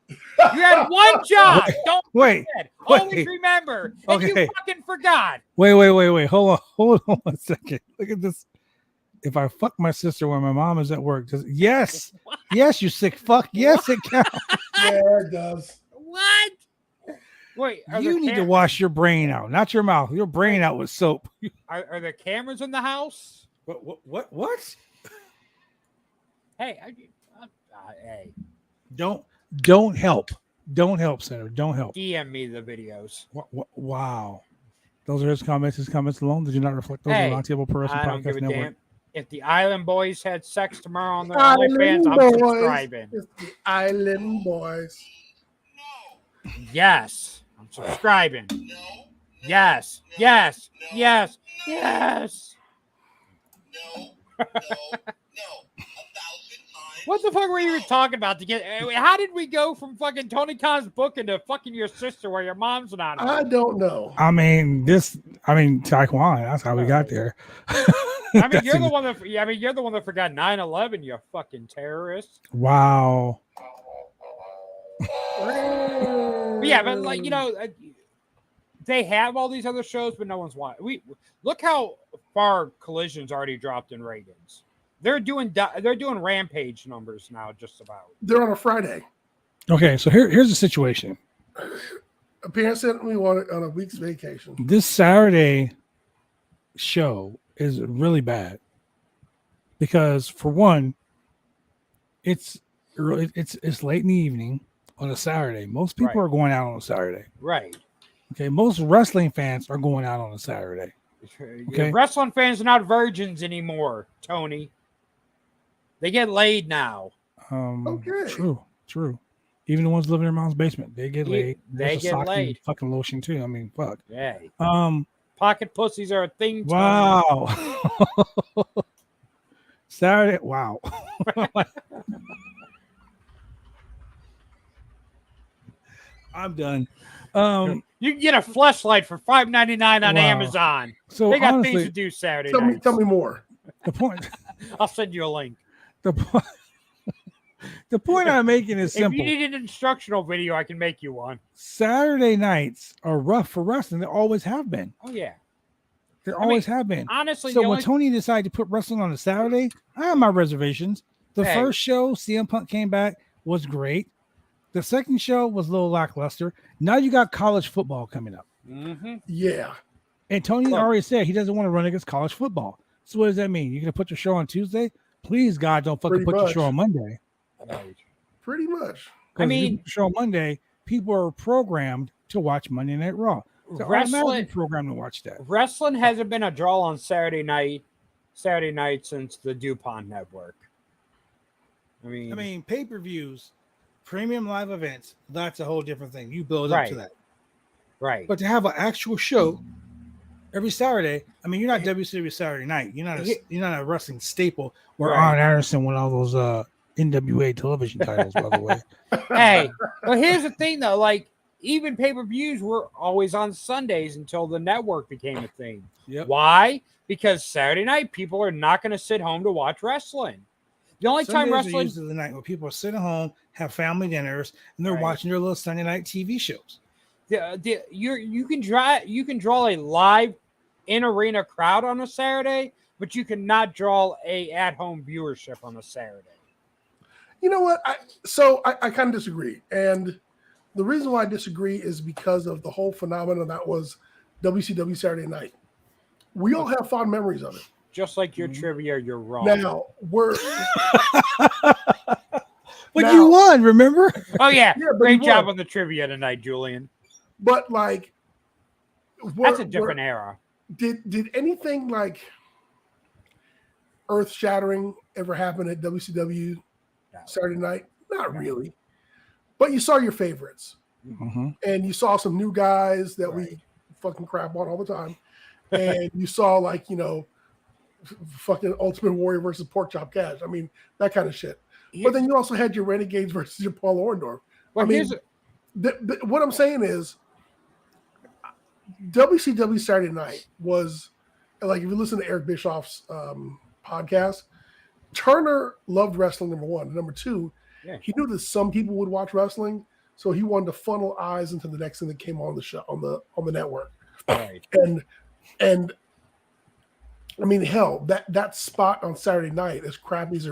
Speaker 1: You had one job. Don't forget. Always remember. And you fucking forgot.
Speaker 4: Wait. Hold on 1 second. Look at this. If I fuck my sister when my mom is at work, yes, you sick fuck. Yes, it counts.
Speaker 2: Yeah, it does.
Speaker 1: What? Wait,
Speaker 4: you need to wash your brain out, not your mouth. Your brain out with soap.
Speaker 1: Are there cameras in the house?
Speaker 4: What?
Speaker 1: Hey, hey.
Speaker 4: Don't help. Don't help, Senator. Don't help.
Speaker 1: DM me the videos.
Speaker 4: Wow. Those are his comments. His comments alone. Did you not reflect those on Roundtable Pro Wrestling Podcast Network? Damn.
Speaker 1: If the Island Boys had sex tomorrow on their OnlyFans, I'm subscribing.
Speaker 2: It's the Island Boys.
Speaker 1: Yes, I'm subscribing. Yes. What the fuck were you talking about to get? How did we go from fucking Tony Khan's book into fucking your sister where your mom's not?
Speaker 2: I don't know.
Speaker 4: Taekwondo. That's how we got there.
Speaker 1: You're the one that. You're the one that forgot 9/11. You fucking terrorist.
Speaker 4: Wow.
Speaker 1: Yeah, but they have all these other shows, but no one's watching. Look how far Collision's already dropped in ratings. They're doing Rampage numbers now, just about.
Speaker 2: They're on a Friday.
Speaker 4: Okay, so here's the situation.
Speaker 2: Parents sent me on a week's vacation.
Speaker 4: This Saturday show is really bad because, for one, it's late in the evening on a Saturday. Most people are going out on a Saturday.
Speaker 1: Right.
Speaker 4: Okay. Most wrestling fans are going out on a Saturday.
Speaker 1: Okay. Wrestling fans are not virgins anymore, Tony. They get laid now.
Speaker 2: Okay.
Speaker 4: True. Even the ones living in their mom's basement, they get laid.
Speaker 1: They get laid.
Speaker 4: Fucking lotion too. I mean, fuck.
Speaker 1: Yeah. Pocket pussies are a thing.
Speaker 4: Wow.
Speaker 3: Saturday. Wow. I'm done.
Speaker 1: You can get a fleshlight for $5.99 on
Speaker 3: Wow.
Speaker 1: Amazon.
Speaker 3: So
Speaker 1: they got
Speaker 3: honestly,
Speaker 1: things to do Saturday nights.
Speaker 2: Tell me more.
Speaker 3: The point.
Speaker 1: I'll send you a link.
Speaker 3: The point I'm making is simple.
Speaker 1: If you need an instructional video, I can make you one.
Speaker 3: Saturday nights are rough for wrestling. They always have been.
Speaker 1: Oh yeah,
Speaker 3: they always have been.
Speaker 1: Honestly,
Speaker 3: so when Tony decided to put wrestling on a Saturday, I have my reservations. The first show, CM Punk came back, was great. The second show was a little lackluster. Now you got college football coming up.
Speaker 1: Mm-hmm.
Speaker 2: Yeah.
Speaker 3: And Tony already said he doesn't want to run against college football. So what does that mean? You're going to put your show on Tuesday? Please, God, don't fucking put your show on Monday.
Speaker 1: Right.
Speaker 2: Pretty much.
Speaker 3: I mean, if you put your show on Monday, people are programmed to watch Monday Night Raw. So
Speaker 1: wrestling
Speaker 3: programmed to watch that.
Speaker 1: Wrestling hasn't been a draw on Saturday night since the DuPont Network. I mean
Speaker 4: pay-per-views, premium live events, that's a whole different thing. You build up to that.
Speaker 1: Right.
Speaker 4: But to have an actual show every Saturday, I mean, you're not WCW Saturday night. You're not a wrestling staple.
Speaker 3: Where Arn Anderson won all those NWA television titles, by the way.
Speaker 1: Hey, well, here's the thing, though. Like, even pay-per-views were always on Sundays until the network became a thing.
Speaker 3: Yep.
Speaker 1: Why? Because Saturday night, people are not going to sit home to watch wrestling. The only time wrestling
Speaker 4: is the night where people are sitting home, have family dinners, and they're watching their little Sunday night TV shows.
Speaker 1: You can draw a live in-arena crowd on a Saturday, but you cannot draw a at-home viewership on a Saturday.
Speaker 2: You know what? I kind of disagree. And the reason why I disagree is because of the whole phenomenon that was WCW Saturday night. We all have fond memories of it.
Speaker 1: Just like your trivia, you're wrong.
Speaker 2: Now,
Speaker 3: But you won, remember?
Speaker 1: Oh, yeah. Great job on the trivia tonight, Julian.
Speaker 2: But, like...
Speaker 1: That's a different era.
Speaker 2: Did anything, like, earth-shattering ever happen at WCW Saturday night? Not really. But you saw your favorites.
Speaker 3: Mm-hmm.
Speaker 2: And you saw some new guys that we fucking crap on all the time. And you saw, like, fucking Ultimate Warrior versus Pork Chop Cash. I mean, that kind of shit. But then you also had your Renegades versus your Paul Orndorff.
Speaker 1: Well,
Speaker 2: I mean, what I'm saying is WCW Saturday night was, like, if you listen to Eric Bischoff's podcast, Turner loved wrestling, number one. And number two, he knew that some people would watch wrestling, so he wanted to funnel eyes into the next thing that came on the show, on the network.
Speaker 1: Right.
Speaker 2: And I mean, hell, that spot on Saturday night, as crappy as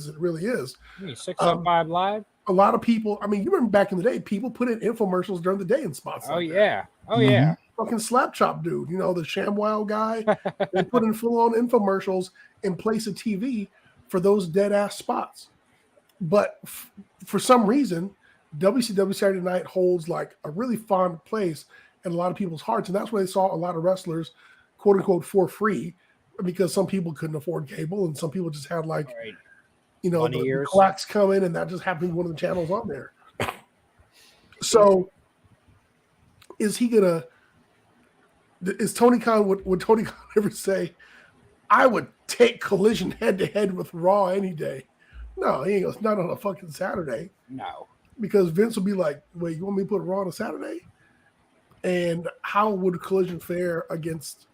Speaker 2: it really is.
Speaker 1: 605 Live?
Speaker 2: A lot of people, I mean, you remember back in the day, people put in infomercials during the day in spots.
Speaker 1: Oh, yeah. Oh, yeah.
Speaker 2: Fucking Slap Chop dude, the ShamWow guy. They put in full-on infomercials in place of TV for those dead-ass spots. But for some reason, WCW Saturday Night holds, like, a really fond place in a lot of people's hearts. And that's where they saw a lot of wrestlers, quote unquote, for free, because some people couldn't afford cable and some people just had, like, the quacks come in and that just happened to be one of the channels on there. So is Tony Khan, would Tony Khan ever say, I would take Collision head to head with Raw any day? No, he ain't, not on a fucking Saturday.
Speaker 1: No. Because
Speaker 2: Vince would be like, wait, you want me to put Raw on a Saturday? And how would Collision fare against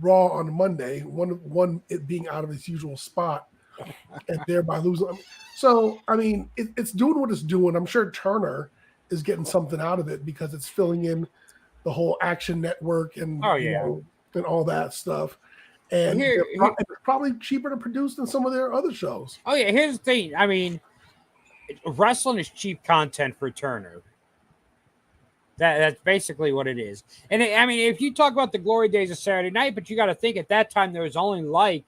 Speaker 2: Raw on Monday? One it being out of its usual spot and thereby losing. So, I mean, it's doing what it's doing. I'm sure Turner is getting something out of it because it's filling in the whole Action Network and and all that stuff. And it's probably cheaper to produce than some of their other shows.
Speaker 1: Oh yeah, here's the thing. I mean, wrestling is cheap content for Turner. That's basically what it is. And I mean, if you talk about the glory days of Saturday night, but you got to think at that time there was only like,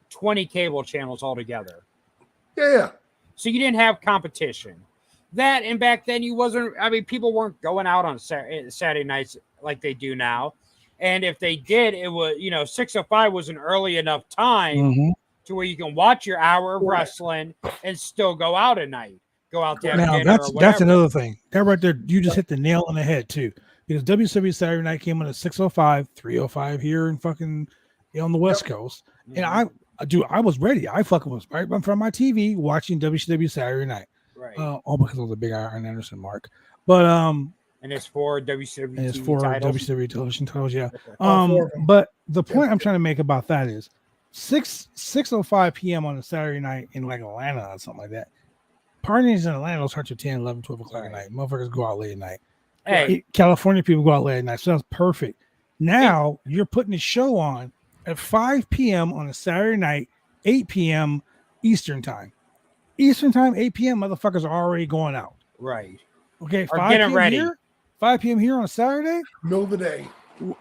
Speaker 1: 20 cable channels altogether.
Speaker 2: Yeah.
Speaker 1: So you didn't have competition. That, and back then people weren't going out on Saturday nights like they do now. And if they did, it was, 6:05 was an early enough time to where you can watch your hour of wrestling and still go out at night. Go out there.
Speaker 3: Now that's another thing. That right there, you just hit the nail on the head too. Because WCW Saturday Night came on at 6:05, 3:05 here in fucking on the West Coast,
Speaker 4: And I was ready. I fucking was right in front of my TV watching WCW Saturday night.
Speaker 1: Right.
Speaker 4: All because of the big Arn Anderson mark. But
Speaker 1: and it's for WCW
Speaker 4: and it's
Speaker 1: TV
Speaker 4: for
Speaker 1: titles.
Speaker 4: WCW television titles, yeah.
Speaker 2: All 4 of them.
Speaker 4: But the point I'm trying to make about that is 6:05 p.m. on a Saturday night in like Atlanta or something like that. Parties in Atlanta will start to 10, 11, 12 o'clock at night. Motherfuckers go out late at night.
Speaker 1: Hey,
Speaker 4: California people go out late at night. So that's perfect. Now you're putting a show on at 5 p.m. on a Saturday night, 8 p.m. Eastern time. Eastern time, 8 p.m. Motherfuckers are already going out.
Speaker 1: right.
Speaker 4: Okay,
Speaker 1: Are
Speaker 4: 5
Speaker 1: getting
Speaker 4: p.m.
Speaker 1: ready.
Speaker 4: here. 5 p.m. here on a Saturday.
Speaker 2: Middle of the day.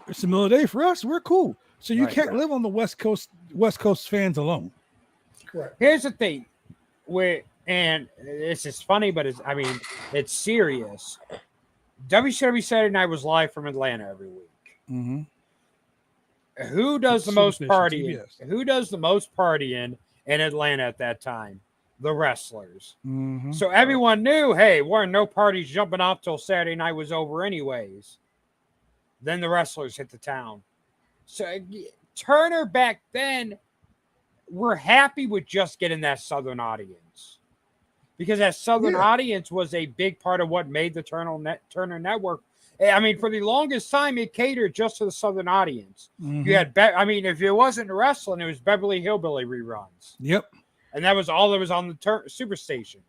Speaker 4: It's the middle of the day for us. We're cool. So you
Speaker 1: Right.
Speaker 4: can't live on the West Coast fans alone.
Speaker 2: Correct.
Speaker 1: Here's the thing, and this is funny, but it's serious. WCW Saturday Night was live from Atlanta every week.
Speaker 4: Mm-hmm.
Speaker 1: Who does the most
Speaker 4: Superstation,
Speaker 1: partying?
Speaker 4: TBS.
Speaker 1: Who does the most partying in Atlanta at that time? The wrestlers.
Speaker 4: Mm-hmm.
Speaker 1: So everyone knew, hey, weren't no parties jumping off till Saturday night was over anyways. Then the wrestlers hit the town. So Turner back then were happy with just getting that Southern audience. Because that Southern audience was a big part of what made the Turner Network. I mean, for the longest time, it catered just to the Southern audience.
Speaker 4: Mm-hmm.
Speaker 1: You had, if it wasn't wrestling, it was Beverly Hillbilly reruns.
Speaker 4: Yep.
Speaker 1: And that was all that was on the Superstation.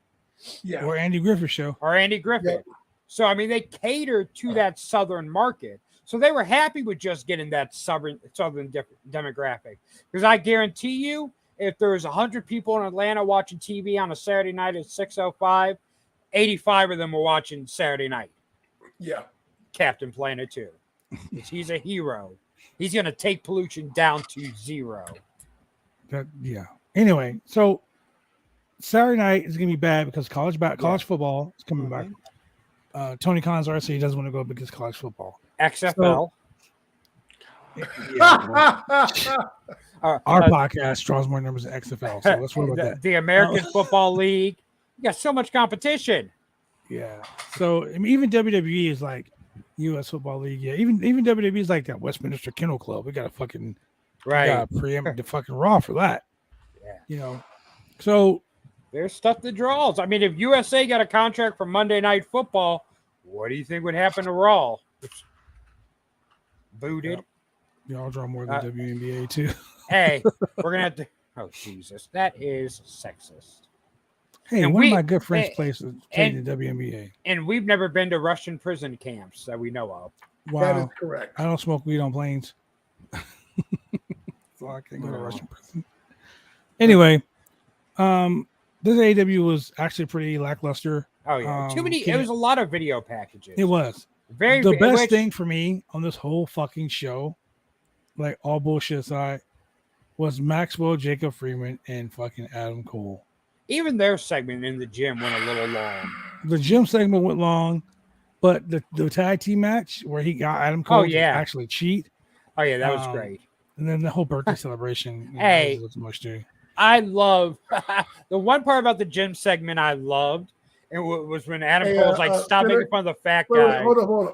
Speaker 2: Yeah.
Speaker 4: Or Andy Griffith show.
Speaker 1: Or Andy Griffith.
Speaker 2: Yep.
Speaker 1: So, they catered to that Southern market. So they were happy with just getting that Southern demographic. Because I guarantee you, if there was 100 people in Atlanta watching TV on a Saturday night at 6:05, 85 of them were watching Saturday night.
Speaker 2: Yeah.
Speaker 1: Captain Planet 2. He's a hero. He's going to take pollution down to 0.
Speaker 4: Anyway, so Saturday night is going to be bad because college football is coming back. Tony Khan's already said he doesn't want to go because college football.
Speaker 1: XFL.
Speaker 4: Our podcast draws more numbers than XFL, so let's worry about that.
Speaker 1: The American Football League. You got so much competition.
Speaker 4: Yeah. So even WWE is like U.S. Football League. Yeah. Even WWE is like that Westminster Kennel Club. We got to fucking preempt the fucking Raw for that. Yeah. So
Speaker 1: there's stuff that draws. If USA got a contract for Monday Night Football, what do you think would happen to Raw? Booted.
Speaker 4: Y'all draw more than WNBA too.
Speaker 1: Hey, we're gonna have to. Oh Jesus, that is sexist.
Speaker 4: Hey, one of my good friends plays in the WNBA,
Speaker 1: and we've never been to Russian prison camps that we know of.
Speaker 4: Wow,
Speaker 2: that is correct.
Speaker 4: I don't smoke weed on planes, so I can't go to Russian prison. Anyway, this AEW was actually pretty lackluster.
Speaker 1: Oh yeah, too many. It was a lot of video packages.
Speaker 4: It was the best thing for me on this whole fucking show, like all bullshit aside, was Maxwell, Jacob Freeman, and fucking Adam Cole.
Speaker 1: Even their segment in the gym went a little long.
Speaker 4: The gym segment went long, but the tag team match where he got Adam Cole to actually cheat.
Speaker 1: Oh yeah, that was great.
Speaker 4: And then the whole birthday celebration.
Speaker 1: Hey,
Speaker 4: much too.
Speaker 1: I love the one part about the gym segment. I loved it was when Adam Cole's like, "Stop making fun of the fat guy."
Speaker 2: Hold on.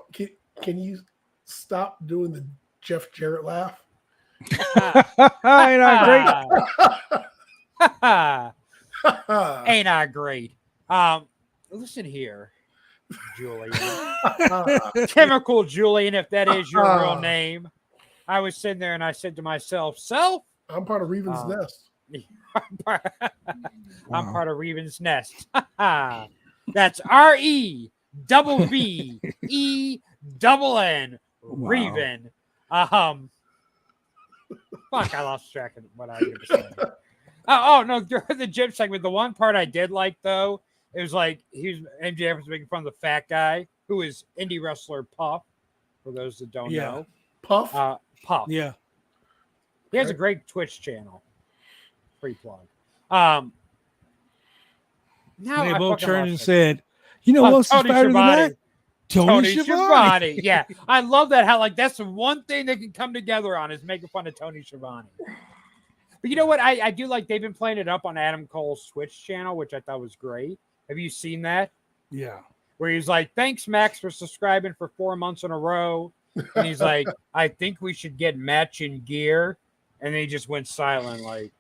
Speaker 2: Can you stop doing the Jeff Jarrett laugh?
Speaker 4: Ain't I
Speaker 1: great? Ain't I great? Listen here, Julian. Chemical Julian, if that is your real name. I was sitting there and I said to myself,
Speaker 2: I'm part of Reven's Nest.
Speaker 1: I'm part of Reven's Nest. That's REVVENN. Reven. Fuck, I lost track of what I was going to say. No, during the gym segment, the one part I did like, though, it was like MJF was making fun of the fat guy who is indie wrestler Puff, for those that don't know.
Speaker 2: Puff?
Speaker 1: Puff.
Speaker 4: Yeah.
Speaker 1: He has a great Twitch channel. Free plug. Now
Speaker 4: they both turned and said, "You know what's better than that? Tony Schiavone."
Speaker 1: Yeah, I love that. How that's the one thing they can come together on is making fun of Tony Schiavone. But you know what? I do like they've been playing it up on Adam Cole's Twitch channel, which I thought was great. Have you seen that?
Speaker 4: Yeah.
Speaker 1: Where he's like, "Thanks, Max, for subscribing for 4 months in a row." And he's like, "I think we should get matching gear." and they just went silent. Like,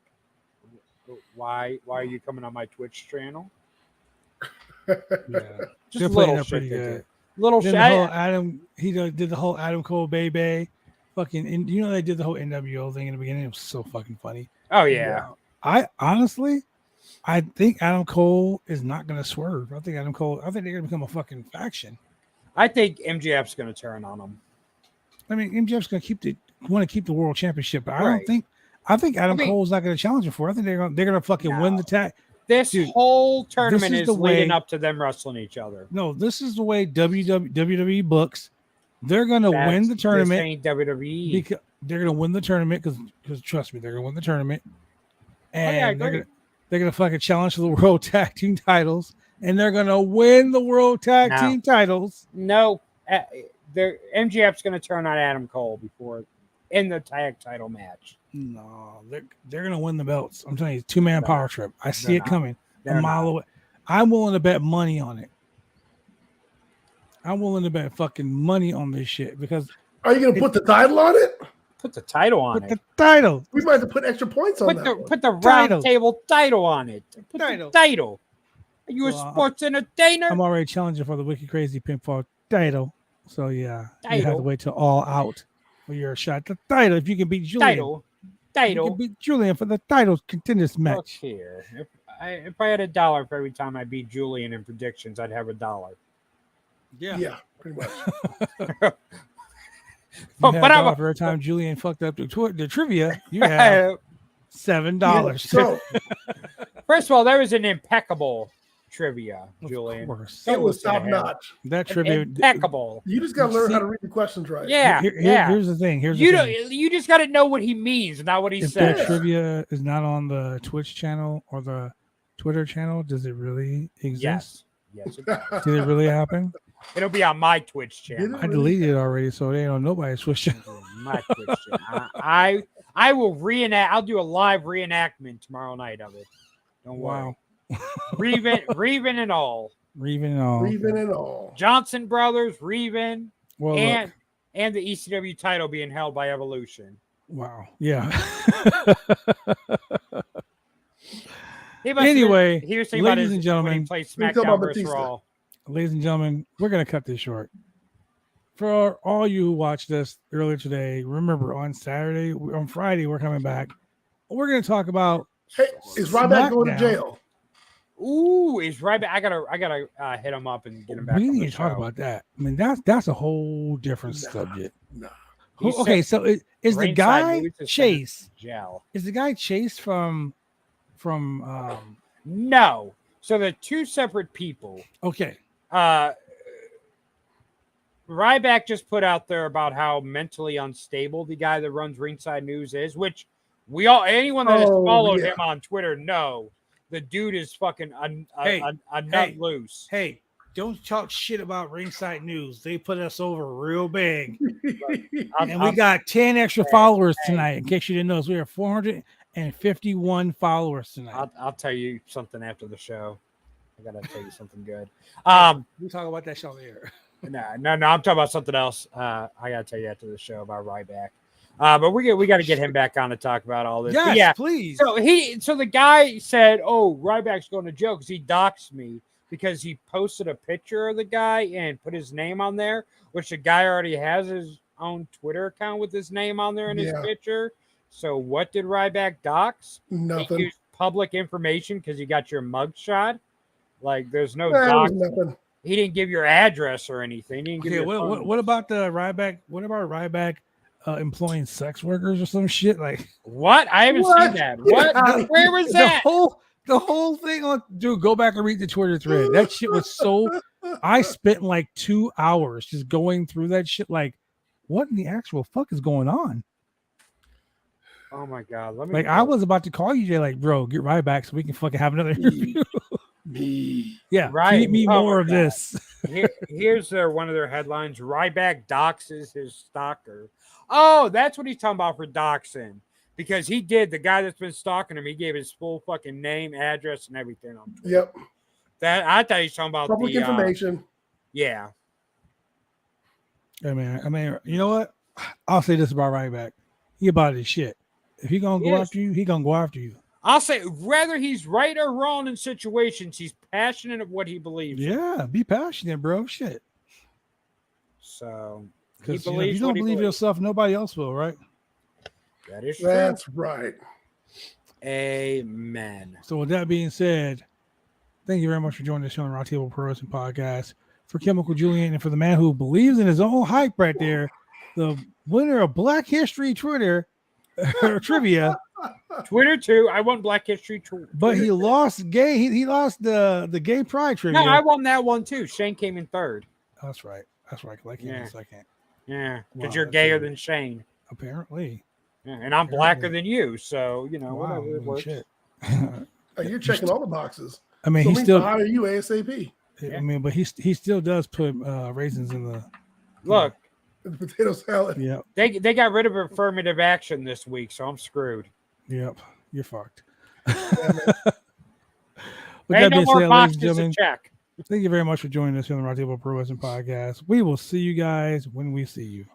Speaker 1: why are you coming on my Twitch channel?
Speaker 3: Yeah,
Speaker 1: Just
Speaker 3: they're playing
Speaker 1: little
Speaker 3: that
Speaker 1: shit.
Speaker 3: pretty
Speaker 1: They
Speaker 3: good.
Speaker 1: did. Little
Speaker 3: Then
Speaker 1: shit.
Speaker 3: the whole Adam, he did the whole Adam Cole Bay. Fucking, you know, they did the whole NWO thing in the beginning. It was so fucking funny.
Speaker 1: Oh yeah.
Speaker 3: I honestly, I think Adam Cole is not going to swerve. I think they're going to become a fucking faction.
Speaker 1: I think MJF's going to turn on him.
Speaker 3: I mean, MJF's going to want to keep the world championship, but
Speaker 1: Right.
Speaker 3: I think Adam Cole's not going to challenge him for it. I think they're going to fucking win the tag.
Speaker 1: This whole tournament
Speaker 3: this
Speaker 1: is leading up to them wrestling each other.
Speaker 3: No, this is the way WWE books. They're going to win the tournament.
Speaker 1: This ain't WWE.
Speaker 3: Because they're going to win the tournament because trust me, they're going to win the tournament. And they're going to fucking challenge for the world tag team titles. And they're going to win the world tag team titles.
Speaker 1: No, MJF's going to turn on Adam Cole in the tag title match.
Speaker 3: No, they're going to win the belts. I'm telling you, 2-man power trip. I see it coming a mile away. I'm willing to bet money on it. I'm willing to bet fucking money on this shit because.
Speaker 2: Are you going to put the title on it?
Speaker 1: Put the title on it.
Speaker 3: Put the title.
Speaker 2: We might have to put extra points on that.
Speaker 1: Put the Roundtable title on it. Put the title. Are you a sports entertainer?
Speaker 3: I'm already challenging for the Wicked Crazy Pinfall title. So yeah, you have to wait till All Out for your shot. The title. If you can beat Julian. You can beat Julian for the title contenders match.
Speaker 1: Look here. If I had $1 for every time I beat Julian in predictions, I'd have $1.
Speaker 2: Yeah, pretty much.
Speaker 3: But every time Julian fucked up the trivia, you have $7.
Speaker 2: So,
Speaker 1: first of all, there was an impeccable trivia, Julian.
Speaker 2: Of course. It was top notch.
Speaker 3: That trivia
Speaker 1: impeccable.
Speaker 2: You just got to learn how to read the questions right.
Speaker 1: Yeah,
Speaker 3: Here's the thing.
Speaker 1: You just got to know what he means, not what he says.
Speaker 3: If that trivia is not on the Twitch channel or the Twitter channel, does it really exist?
Speaker 1: Yes.
Speaker 3: Did it really happen?
Speaker 1: It'll be on my Twitch channel.
Speaker 3: I deleted it already, so it ain't on nobody's Twitch channel.
Speaker 1: My Twitch channel. I will reenact. I'll do a live reenactment tomorrow night of it. Don't worry. Reven and all.
Speaker 2: Reven and all.
Speaker 1: Johnson Brothers, Reven,
Speaker 3: well,
Speaker 1: and the ECW title being held by Evolution.
Speaker 3: Wow. Yeah.
Speaker 1: Anyway, he was saying
Speaker 3: ladies and gentlemen,
Speaker 1: he played SmackDown versus Raw.
Speaker 3: Ladies and gentlemen, we're going to cut this short. For all you who watched this earlier today, remember on Friday, we're coming back. We're going to talk about.
Speaker 2: Hey, is Ryback going to jail?
Speaker 1: Ooh, is Ryback? I gotta hit him up and get him back.
Speaker 3: We need to talk about that. I mean, that's a whole different subject. Okay, so is the guy Chase? Is the guy Chase from?
Speaker 1: No. So they're two separate people.
Speaker 3: Okay.
Speaker 1: Ryback just put out there about how mentally unstable the guy that runs Ringside News is, which anyone that has followed him on Twitter know the dude is fucking a nut loose.
Speaker 4: Hey, don't talk shit about Ringside News. They put us over real big.
Speaker 3: And we got 10 extra followers tonight. In case you didn't know, we have 451 followers tonight.
Speaker 1: I'll tell you something after the show. I gotta tell you something good.
Speaker 3: We talk about that show later.
Speaker 1: No. I'm talking about something else. I gotta tell you after the show about Ryback. But we got to get him back on to talk about all this.
Speaker 3: Yes, please.
Speaker 1: So the guy said, "Oh, Ryback's going to jail because he doxed me because he posted a picture of the guy and put his name on there, which the guy already has his own Twitter account with his name on there and his picture. So what did Ryback dox?
Speaker 2: Nothing.
Speaker 1: He used public information because he got your mugshot. Like there's no dox.
Speaker 2: Nothing.
Speaker 1: He didn't give your address or anything. He didn't give
Speaker 3: what about the Ryback? What about Ryback? Employing sex workers or some shit like
Speaker 1: what? I haven't seen that. What? Where was that?
Speaker 3: The whole thing on dude, go back and read the Twitter thread. That shit was so I spent like 2 hours just going through that shit. Like, what in the actual fuck is going on?
Speaker 1: Oh my god.
Speaker 3: I was about to call you, Jay, like, bro, get right back so we can fucking have another interview. Yeah,
Speaker 1: right.
Speaker 3: Feed me more of this.
Speaker 1: Here's one of their headlines. Ryback doxes his stalker. Oh, that's what he's talking about for doxing. Because he did, the guy that's been stalking him, he gave his full fucking name, address, and everything on Twitter.
Speaker 2: Yep.
Speaker 1: That I thought he was talking about
Speaker 2: public information.
Speaker 1: Yeah.
Speaker 3: I mean, you know what? I'll say this about Ryback. He about his shit. If he gonna go after you, he gonna go after you.
Speaker 1: I'll say, whether he's right or wrong in situations, he's passionate of what he believes.
Speaker 3: Yeah, be passionate, bro. Shit.
Speaker 1: So,
Speaker 3: because if you don't believe yourself, nobody else will, right?
Speaker 1: That is true.
Speaker 2: That's right.
Speaker 1: Amen.
Speaker 3: So with that being said, thank you very much for joining the show on Roundtable Pro Wrestling Podcast. For Chemical Julian and for the man who believes in his own hype right there, the winner of Black History Twitter trivia.
Speaker 1: Twitter too. I won Black History
Speaker 3: but he lost gay. He lost the gay pride trivia.
Speaker 1: No, I won that one too. Shane came in third.
Speaker 3: That's right. That's right. Like him in a second.
Speaker 1: Yeah, because you're gayer than Shane.
Speaker 3: Apparently.
Speaker 1: Yeah, and I'm blacker than you, so whatever it works.
Speaker 3: Shit.
Speaker 2: You're checking all the boxes.
Speaker 3: I mean,
Speaker 2: so
Speaker 3: he still
Speaker 2: hire you ASAP.
Speaker 3: I mean, but he still does put raisins in the
Speaker 1: look.
Speaker 2: The potato salad.
Speaker 3: Yeah.
Speaker 1: They got rid of affirmative action this week, so I'm screwed.
Speaker 3: Yep. You're fucked.
Speaker 1: Hey, no more boxes to check.
Speaker 3: Thank you very much for joining us here on the Roundtable Pro Wrestling Podcast. We will see you guys when we see you.